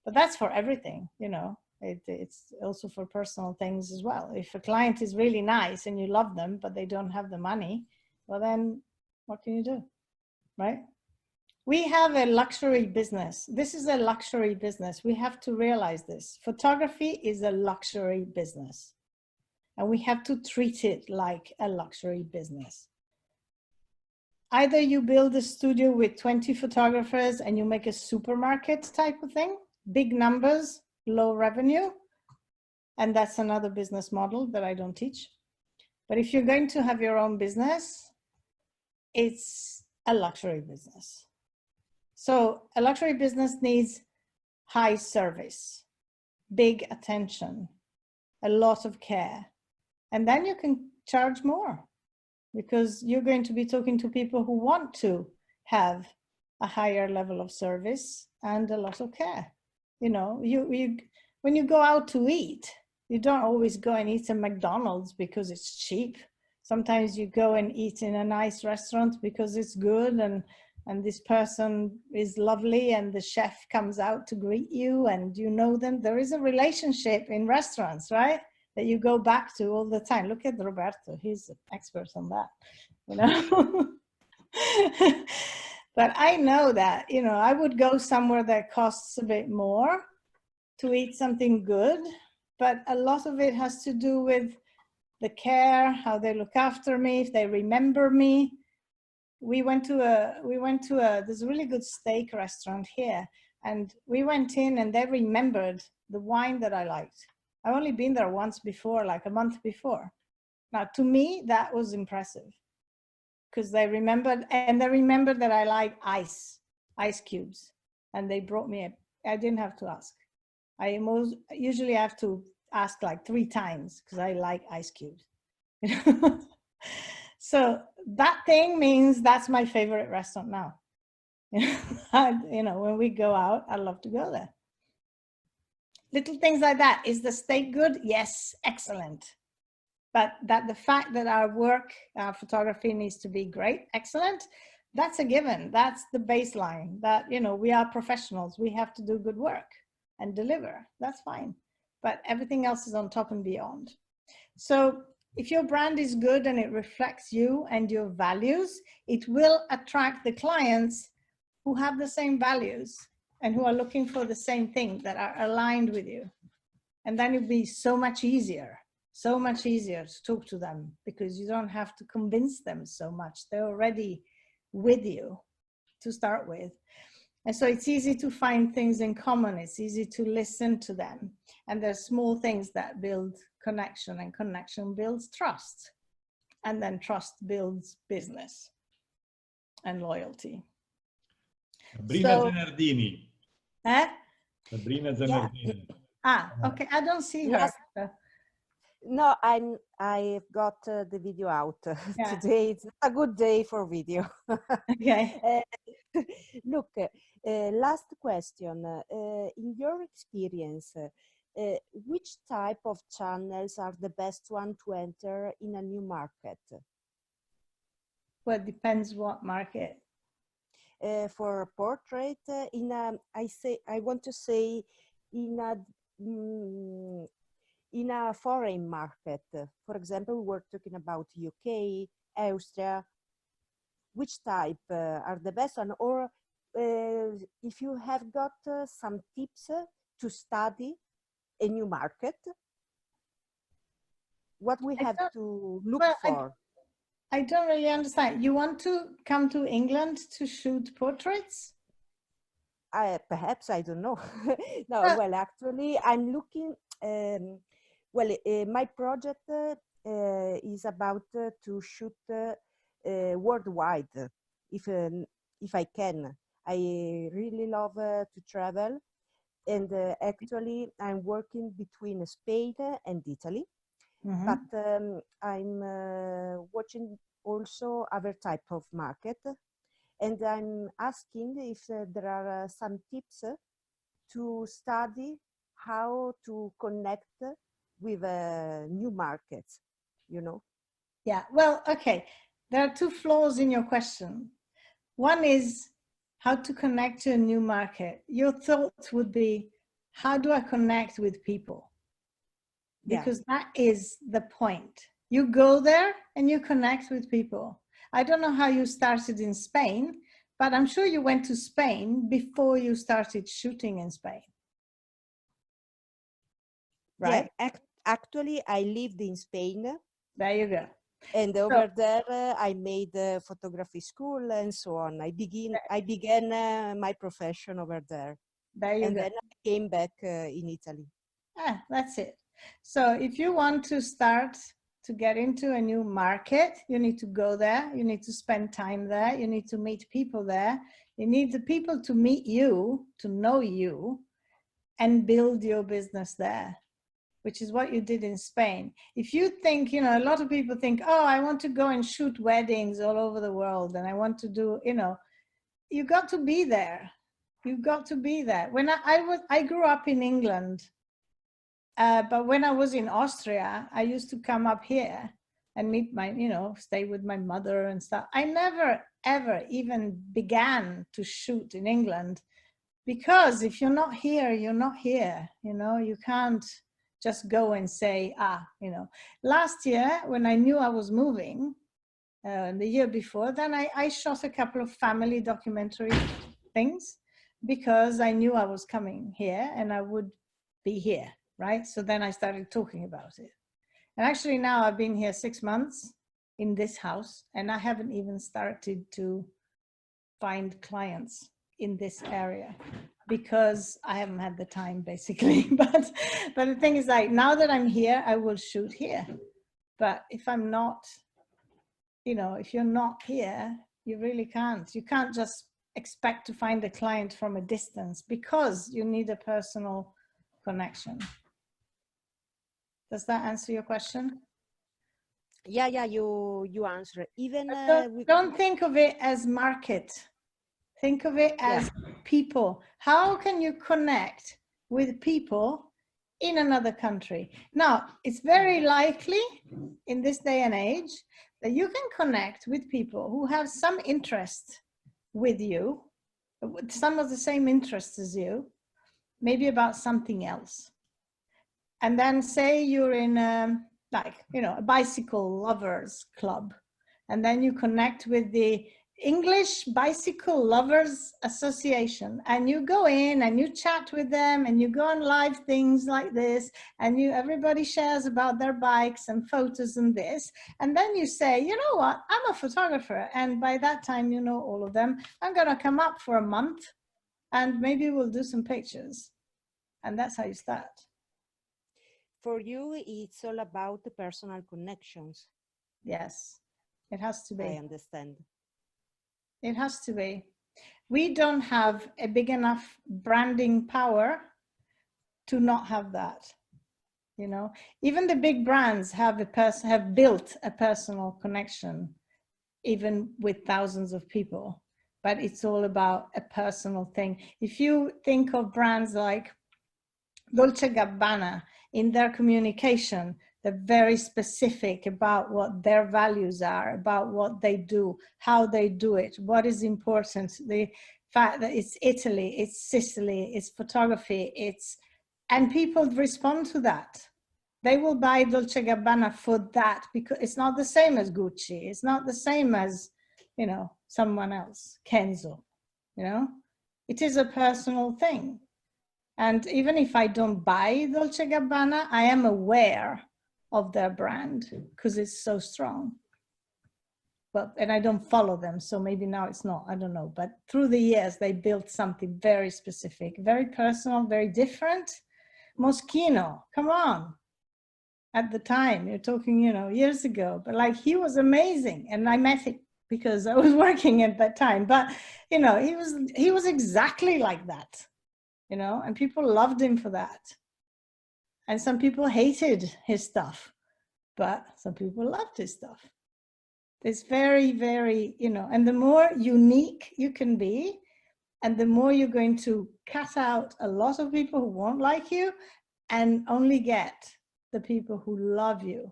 But that's for everything, you know. It's also for personal things as well. If a client is really nice and you love them, but they don't have the money, well then what can you do, right? We have a luxury business. This is a luxury business. We have to realize this. Photography is a luxury business, and we have to treat it like a luxury business. Either you build a studio with 20 photographers and you make a supermarket type of thing, big numbers, low revenue, and that's another business model that I don't teach. But if you're going to have your own business, it's a luxury business. So a luxury business needs high service, big attention, a lot of care, and then you can charge more because you're going to be talking to people who want to have a higher level of service and a lot of care. You know, when you go out to eat, you don't always go and eat at McDonald's because it's cheap. Sometimes you go and eat in a nice restaurant because it's good and this person is lovely and the chef comes out to greet you and you know them. There is a relationship in restaurants, right? That you go back to all the time. Look at Roberto, he's an expert on that, you know? But I know that, you know, I would go somewhere that costs a bit more to eat something good, but a lot of it has to do with the care, how they look after me, if they remember me. We went to there's a really good steak restaurant here, and we went in and they remembered the wine that I liked. I've only been there once before, like a month before. Now, to me, that was impressive because they remembered, and they remembered that I like ice cubes, and they brought me I didn't have to ask. I usually have to ask like 3 times because I like ice cubes. So that thing means that's my favorite restaurant now. You know, when we go out, I love to go there. Little things like that. Is the steak good? Yes, excellent. But the fact that our work, our photography needs to be great, excellent, that's a given. That's the baseline. That, you know, we are professionals. We have to do good work and deliver. That's fine. But everything else is on top and beyond. So if your brand is good and it reflects you and your values, it will attract the clients who have the same values and who are looking for the same thing, that are aligned with you. And then it'll be so much easier to talk to them because you don't have to convince them so much. They're already with you to start with. And so it's easy to find things in common. It's easy to listen to them. And there's small things that build connection, and connection builds trust. And then trust builds business and loyalty. Sabrina Zanardini. Eh? Sabrina Zanardini. Yeah. Ah, okay. I don't see her. Yes. No, I've got the video out today. It's a good day for video. Okay. Look, last question. In your experience, which type of channels are the best one to enter in a new market? Well, it depends what market. For a portrait, I want to say in a foreign market. For example, we're talking about UK, Austria. Which type are the best one? Or if you have got some tips to study a new market, what we have to look for? I don't really understand. You want to come to England to shoot portraits? Perhaps, I don't know. No, well, actually, I'm looking, my project is about to shoot worldwide, if I can. I really love to travel, and actually I'm working between Spain and Italy. Mm-hmm. But I'm watching also other type of market, and I'm asking if there are some tips to study how to connect with new markets, you know? Yeah, well, okay. There are 2 flaws in your question. One is how to connect to a new market. Your thought would be, how do I connect with people? Because that is the point. You go there and you connect with people. I don't know how you started in Spain, But I'm sure you went to Spain before you started shooting in Spain. Right? Yeah, actually, I lived in Spain. There you go. And over there, I made photography school and so on. I began my profession over there. There you and go. then I came back in Italy. Ah, that's it. So if you want to start to get into a new market, you need to go there. You need to spend time there. You need to meet people there. You need the people to meet you, to know you, and build your business there, which is what you did in Spain. If you think, you know, a lot of people think, oh, I want to go and shoot weddings all over the world and I want to do, you know, you got to be there. You've got to be there. When I grew up in England, but when I was in Austria, I used to come up here and meet my, you know, stay with my mother and stuff. I never, ever even began to shoot in England, because if you're not here, you're not here. You know, you can't just go and say, you know. Last year, when I knew I was moving, the year before, then I shot a couple of family documentary things, because I knew I was coming here and I would be here, right? So then I started talking about it. And actually now I've been here 6 months in this house and I haven't even started to find clients in this area because I haven't had the time basically. But the thing is, like, now that I'm here, I will shoot here. But if I'm not, you know, if you're not here, you really can't. You can't just expect to find a client from a distance, because you need a personal connection. Does that answer your question? Yeah, you answer. Even don't think of it as market. Think of it as people. How can you connect with people in another country? Now, it's very likely in this day and age that you can connect with people who have some interest with you, with some of the same interests as you, maybe about something else. And then say you're in like, you know, a bicycle lovers club, and then you connect with the English Bicycle Lovers Association, and you go in and you chat with them and you go on live things like this, and everybody shares about their bikes and photos and this, and then you say, you know what, I'm a photographer, and by that time you know all of them. I'm gonna come up for a month and maybe we'll do some pictures. And that's how you start. For you, it's all about the personal connections. Yes, it has to be. I understand. It has to be. We don't have a big enough branding power to not have that. You know, even the big brands have built a personal connection, even with thousands of people. But it's all about a personal thing. If you think of brands like Dolce & Gabbana, in their communication, they're very specific about what their values are, about what they do, how they do it, what is important, the fact that it's Italy, it's Sicily, it's photography, and people respond to that. They will buy Dolce & Gabbana for that, because it's not the same as Gucci. It's not the same as, you know, someone else, Kenzo, you know. It is a personal thing. And even if I don't buy Dolce & Gabbana, I am aware of their brand because it's so strong. And I don't follow them, so maybe now it's not, I don't know. But through the years, they built something very specific, very personal, very different. Moschino, come on. At the time, you're talking, you know, years ago, but like, he was amazing. And I met him because I was working at that time. But, you know, he was exactly like that. You know, and people loved him for that. And some people hated his stuff, but some people loved his stuff. It's very, very, you know, and the more unique you can be, and the more you're going to cut out a lot of people who won't like you, and only get the people who love you,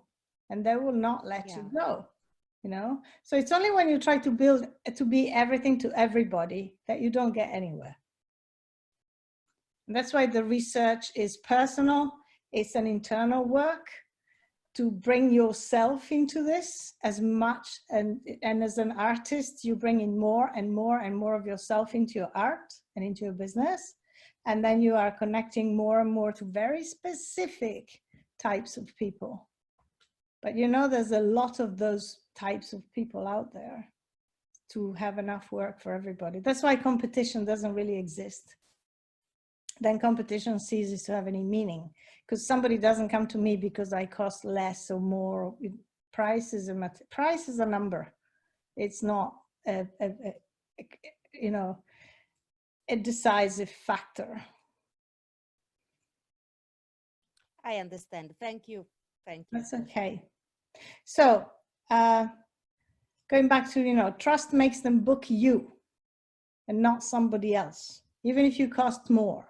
and they will not let you go, you know. So it's only when you try to build to be everything to everybody that you don't get anywhere. And that's why the research is personal. It's an internal work. to bring yourself into this as much, and as an artist, you bring in more and more and more of yourself into your art and into your business. And then you are connecting more and more to very specific types of people. But you know, there's a lot of those types of people out there to have enough work for everybody. That's why competition doesn't really exist. Then competition ceases to have any meaning, because somebody doesn't come to me because I cost less or more. Price is a number. It's not you know, a decisive factor. I understand. Thank you. Thank you. That's okay. So going back to, you know, trust makes them book you and not somebody else, even if you cost more.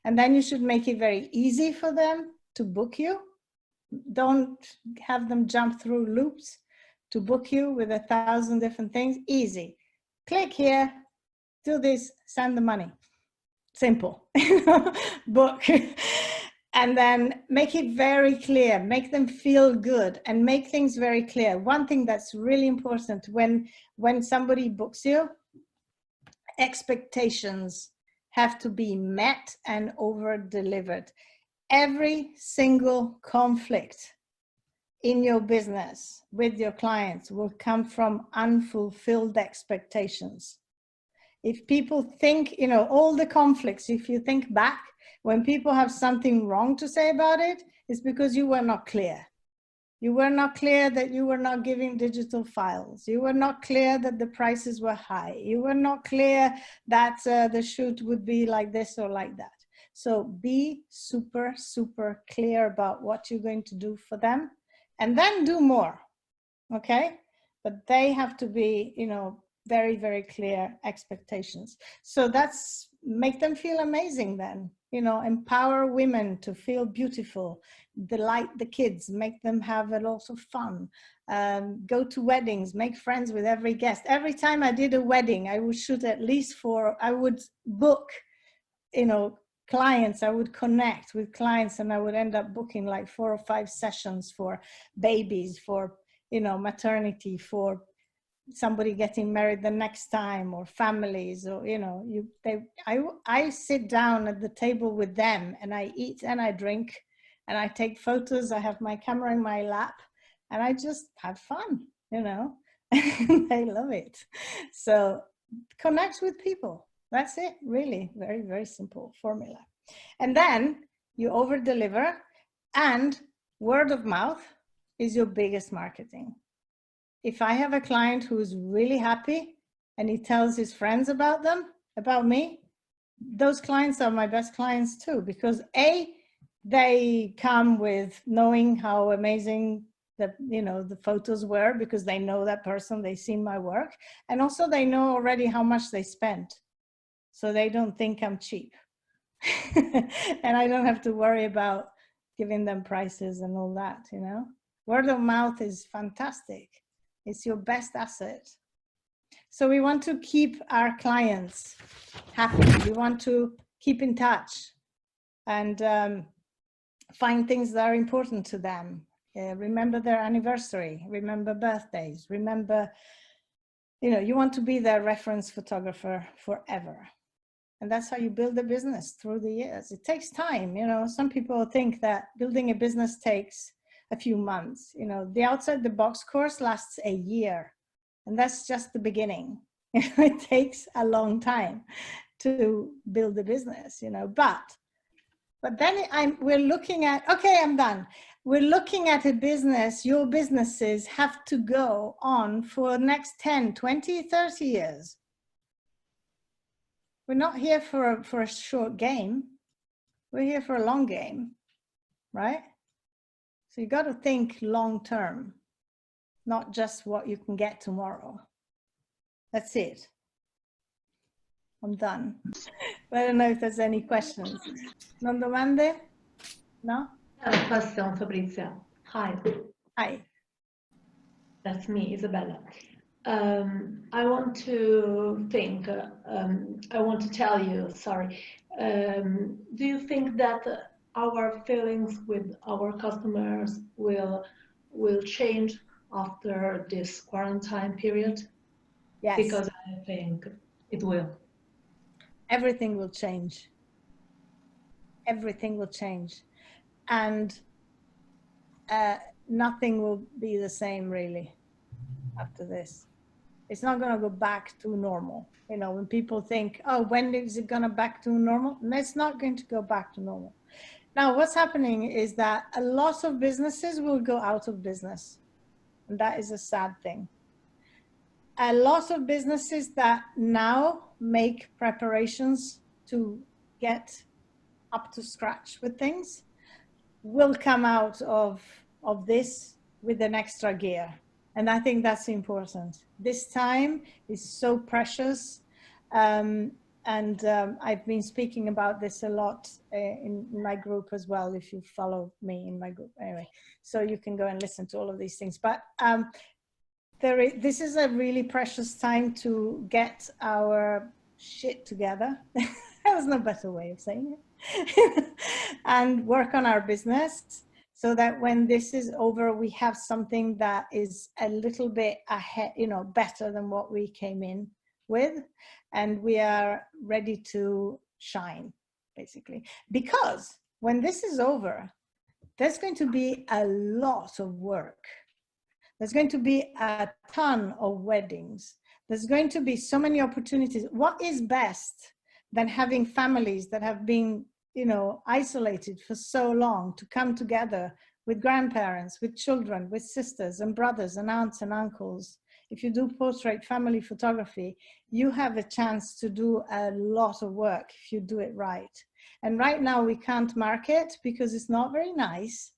And then you should make it very easy for them to book you. Don't have them jump through loops to book you with 1,000 different things. Easy. Click here, do this, send the money. Simple. Book. And then make it very clear, make them feel good, and make things very clear. One thing that's really important when somebody books you, expectations have to be met and over-delivered. Every single conflict in your business with your clients will come from unfulfilled expectations. If people think, you know, all the conflicts, if you think back, when people have something wrong to say about it, it's because you were not clear. You were not clear that you were not giving digital files. You were not clear that the prices were high. You were not clear that the shoot would be like this or like that. So be super, super clear about what you're going to do for them, and then do more, okay? But they have to be, you know, very, very clear expectations. So that's, make them feel amazing then. You know, empower women to feel beautiful, delight the kids, make them have a lot of fun, go to weddings, make friends with every guest. Every time I did a wedding, I would shoot at least I would book, you know, clients, I would connect with clients, and I would end up booking like 4 or 5 sessions for babies, for, you know, maternity, for somebody getting married the next time, or families, or, you know, I sit down at the table with them, and I eat and I drink and I take photos. I have my camera in my lap and I just have fun, you know. I love it. So connect with people. That's it, really. Very, very simple formula. And then you over deliver, and word of mouth is your biggest marketing. If I have a client who's really happy and he tells his friends about me, those clients are my best clients too, because A, they come with knowing how amazing the photos were, because they know that person, they've seen my work, and also they know already how much they spent, so they don't think I'm cheap. And I don't have to worry about giving them prices and all that, you know. Word of mouth is fantastic. It's your best asset. So we want to keep our clients happy. We want to keep in touch and find things that are important to them. Remember their anniversary, remember birthdays, remember, you know, you want to be their reference photographer forever. And that's how you build a business through the years. It takes time, you know. Some people think that building a business takes a few months. You know, the outside the box course lasts a year, and that's just the beginning. It takes a long time to build a business, you know, but then we're looking at, okay, I'm done. We're looking at a business. Your businesses have to go on for the next 10, 20, 30 years. We're not here for a short game. We're here for a long game, right? So you got to think long term, not just what you can get tomorrow. That's it. I'm done. I don't know if there's any questions. Non domande? No? I have a question, Fabrizia. Hi. Hi. That's me, Isabella. I want to tell you, sorry. Do you think that our feelings with our customers will change after this quarantine period? Yes. Because I think it will. Everything will change. Everything will change. And nothing will be the same really after this. It's not going to go back to normal. You know, when people think, oh, when is it going to back to normal? And it's not going to go back to normal. Now, what's happening is that a lot of businesses will go out of business. And that is a sad thing. A lot of businesses that now make preparations to get up to scratch with things will come out of this with an extra gear. And I think that's important. This time is so precious. I've been speaking about this a lot in my group as well, if you follow me in my group. Anyway, so you can go and listen to all of these things. But this is a really precious time to get our shit together. There's no better way of saying it. And work on our business, so that when this is over, we have something that is a little bit ahead, you know, better than what we came in with, and we are ready to shine, basically. Because when this is over, there's going to be a lot of work. There's going to be a ton of weddings. There's going to be so many opportunities. What is best than having families that have been, you know, isolated for so long to come together with grandparents, with children, with sisters and brothers and aunts and uncles? If you do portrait family photography, you have a chance to do a lot of work if you do it right. And right now we can't market because it's not very nice.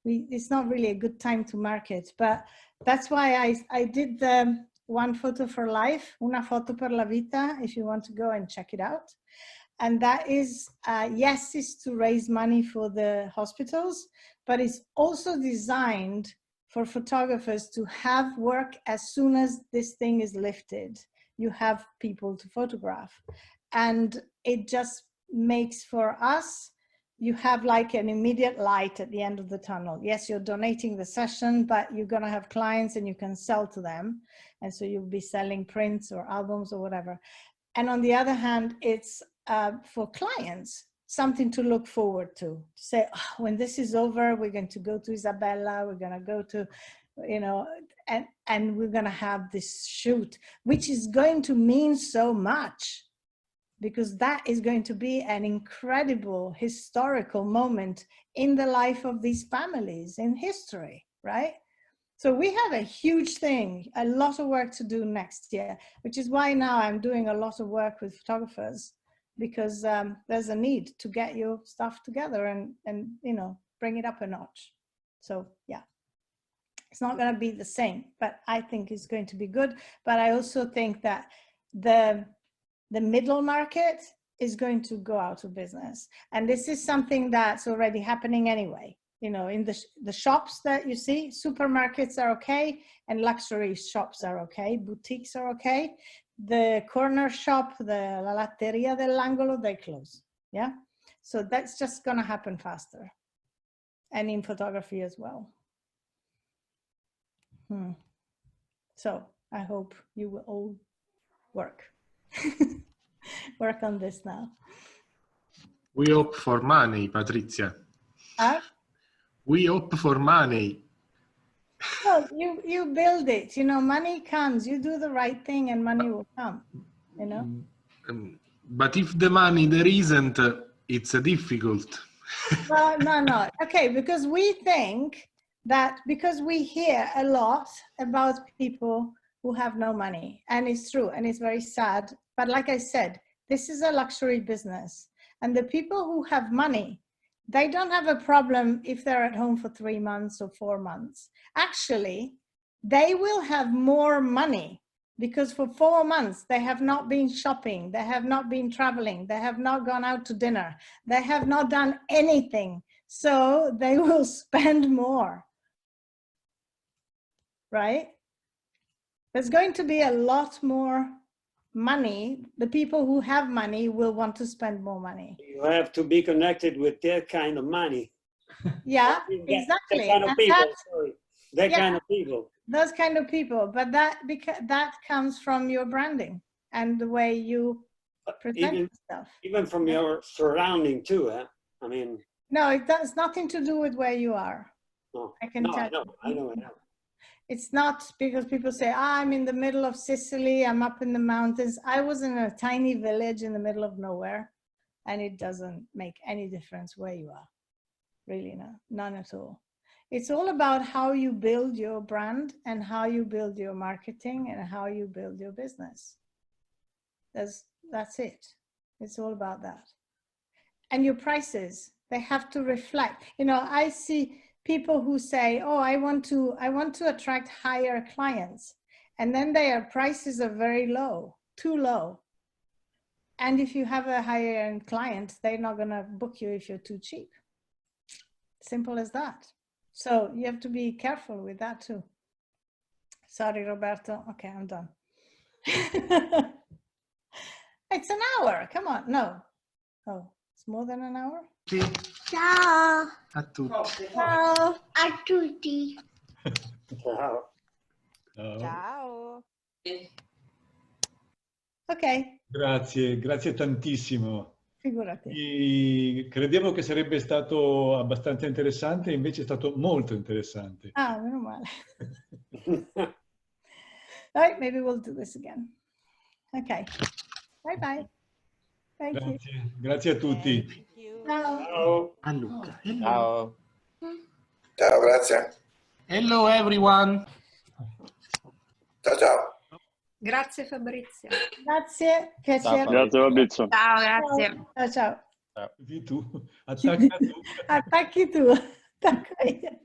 It's not really a good time to market, but that's why I did the One Photo for Life, Una Foto per la Vita, if you want to go and check it out. And that is, yes, is to raise money for the hospitals, but it's also designed for photographers to have work as soon as this thing is lifted. You have people to photograph. And it just makes for us, you have like an immediate light at the end of the tunnel. Yes, you're donating the session, but you're gonna have clients and you can sell to them. And so you'll be selling prints or albums or whatever. And on the other hand, it's for clients, something to look forward to say, oh, when this is over, we're going to go to Isabella, we're going to go to, you know, and we're going to have this shoot, which is going to mean so much, because that is going to be an incredible historical moment in the life of these families in history, right? So we have a huge thing, a lot of work to do next year, which is why now I'm doing a lot of work with photographers, because there's a need to get your stuff together and you know, bring it up a notch. So yeah, it's not going to be the same, but I think it's going to be good. But I also think that the middle market is going to go out of business. And this is something that's already happening anyway. You know, in the shops that you see, supermarkets are okay, and luxury shops are okay, boutiques are okay. The corner shop, the la latteria dell'angolo, they close. Yeah, so that's just gonna happen faster, and in photography as well. So I hope you will all work on this now. We hope for money, Patrizia. Huh? We hope for money. Well, you build it, you know, money comes, you do the right thing and money will come, you know. But if the money there isn't, it's difficult. Well, no. Okay, because we think that, because we hear a lot about people who have no money, and it's true, and it's very sad. But like I said, this is a luxury business, and the people who have money, they don't have a problem if they're at home for 3 months or 4 months. Actually, they will have more money, because for 4 months, they have not been shopping, they have not been traveling, they have not gone out to dinner, they have not done anything. So they will spend more, right? There's going to be a lot more money, the people who have money will want to spend more money. You have to be connected with that kind of money. Yeah, That exactly. kind of And people, that- sorry. That Yeah. kind of people. those kind of people, but that comes from your branding and the way you present yourself. Even from your surrounding too, huh? I mean, No, it has nothing to do with where you are. no, I can no, tell I know. It's not because people say, I'm in the middle of Sicily, I'm up in the mountains. I was in a tiny village in the middle of nowhere, and it doesn't make any difference where you are. Really, no, none at all. It's all about how you build your brand and how you build your marketing and how you build your business. That's it. It's all about that. And your prices, they have to reflect. You know, I see people who say, oh, I want to attract higher clients. And then their prices are very low, too low. And if you have a higher end client, they're not going to book you if you're too cheap. Simple as that. So you have to be careful with that too. Sorry, Roberto. Okay, I'm done. It's an hour. Come on. No. Oh, it's more than an hour? Ciao A tutti. Ciao. a tutti. Wow. Ciao. Ok, Grazie tantissimo. figurati. Credevo che sarebbe stato abbastanza interessante, invece è stato molto interessante. Ah, meno male. Right, maybe we'll do this again. Okay. Bye bye. Thank you. Grazie a tutti. Thank you. Ciao. Ciao. A Luca. Ciao. Ciao, grazie. Hello everyone. Ciao, ciao. Grazie Fabrizia. Grazie, piacere. Grazie Fabrizio. Ciao, grazie. Ciao, ciao. Così tu, attacca tu. Attacchi tu. Attacco io.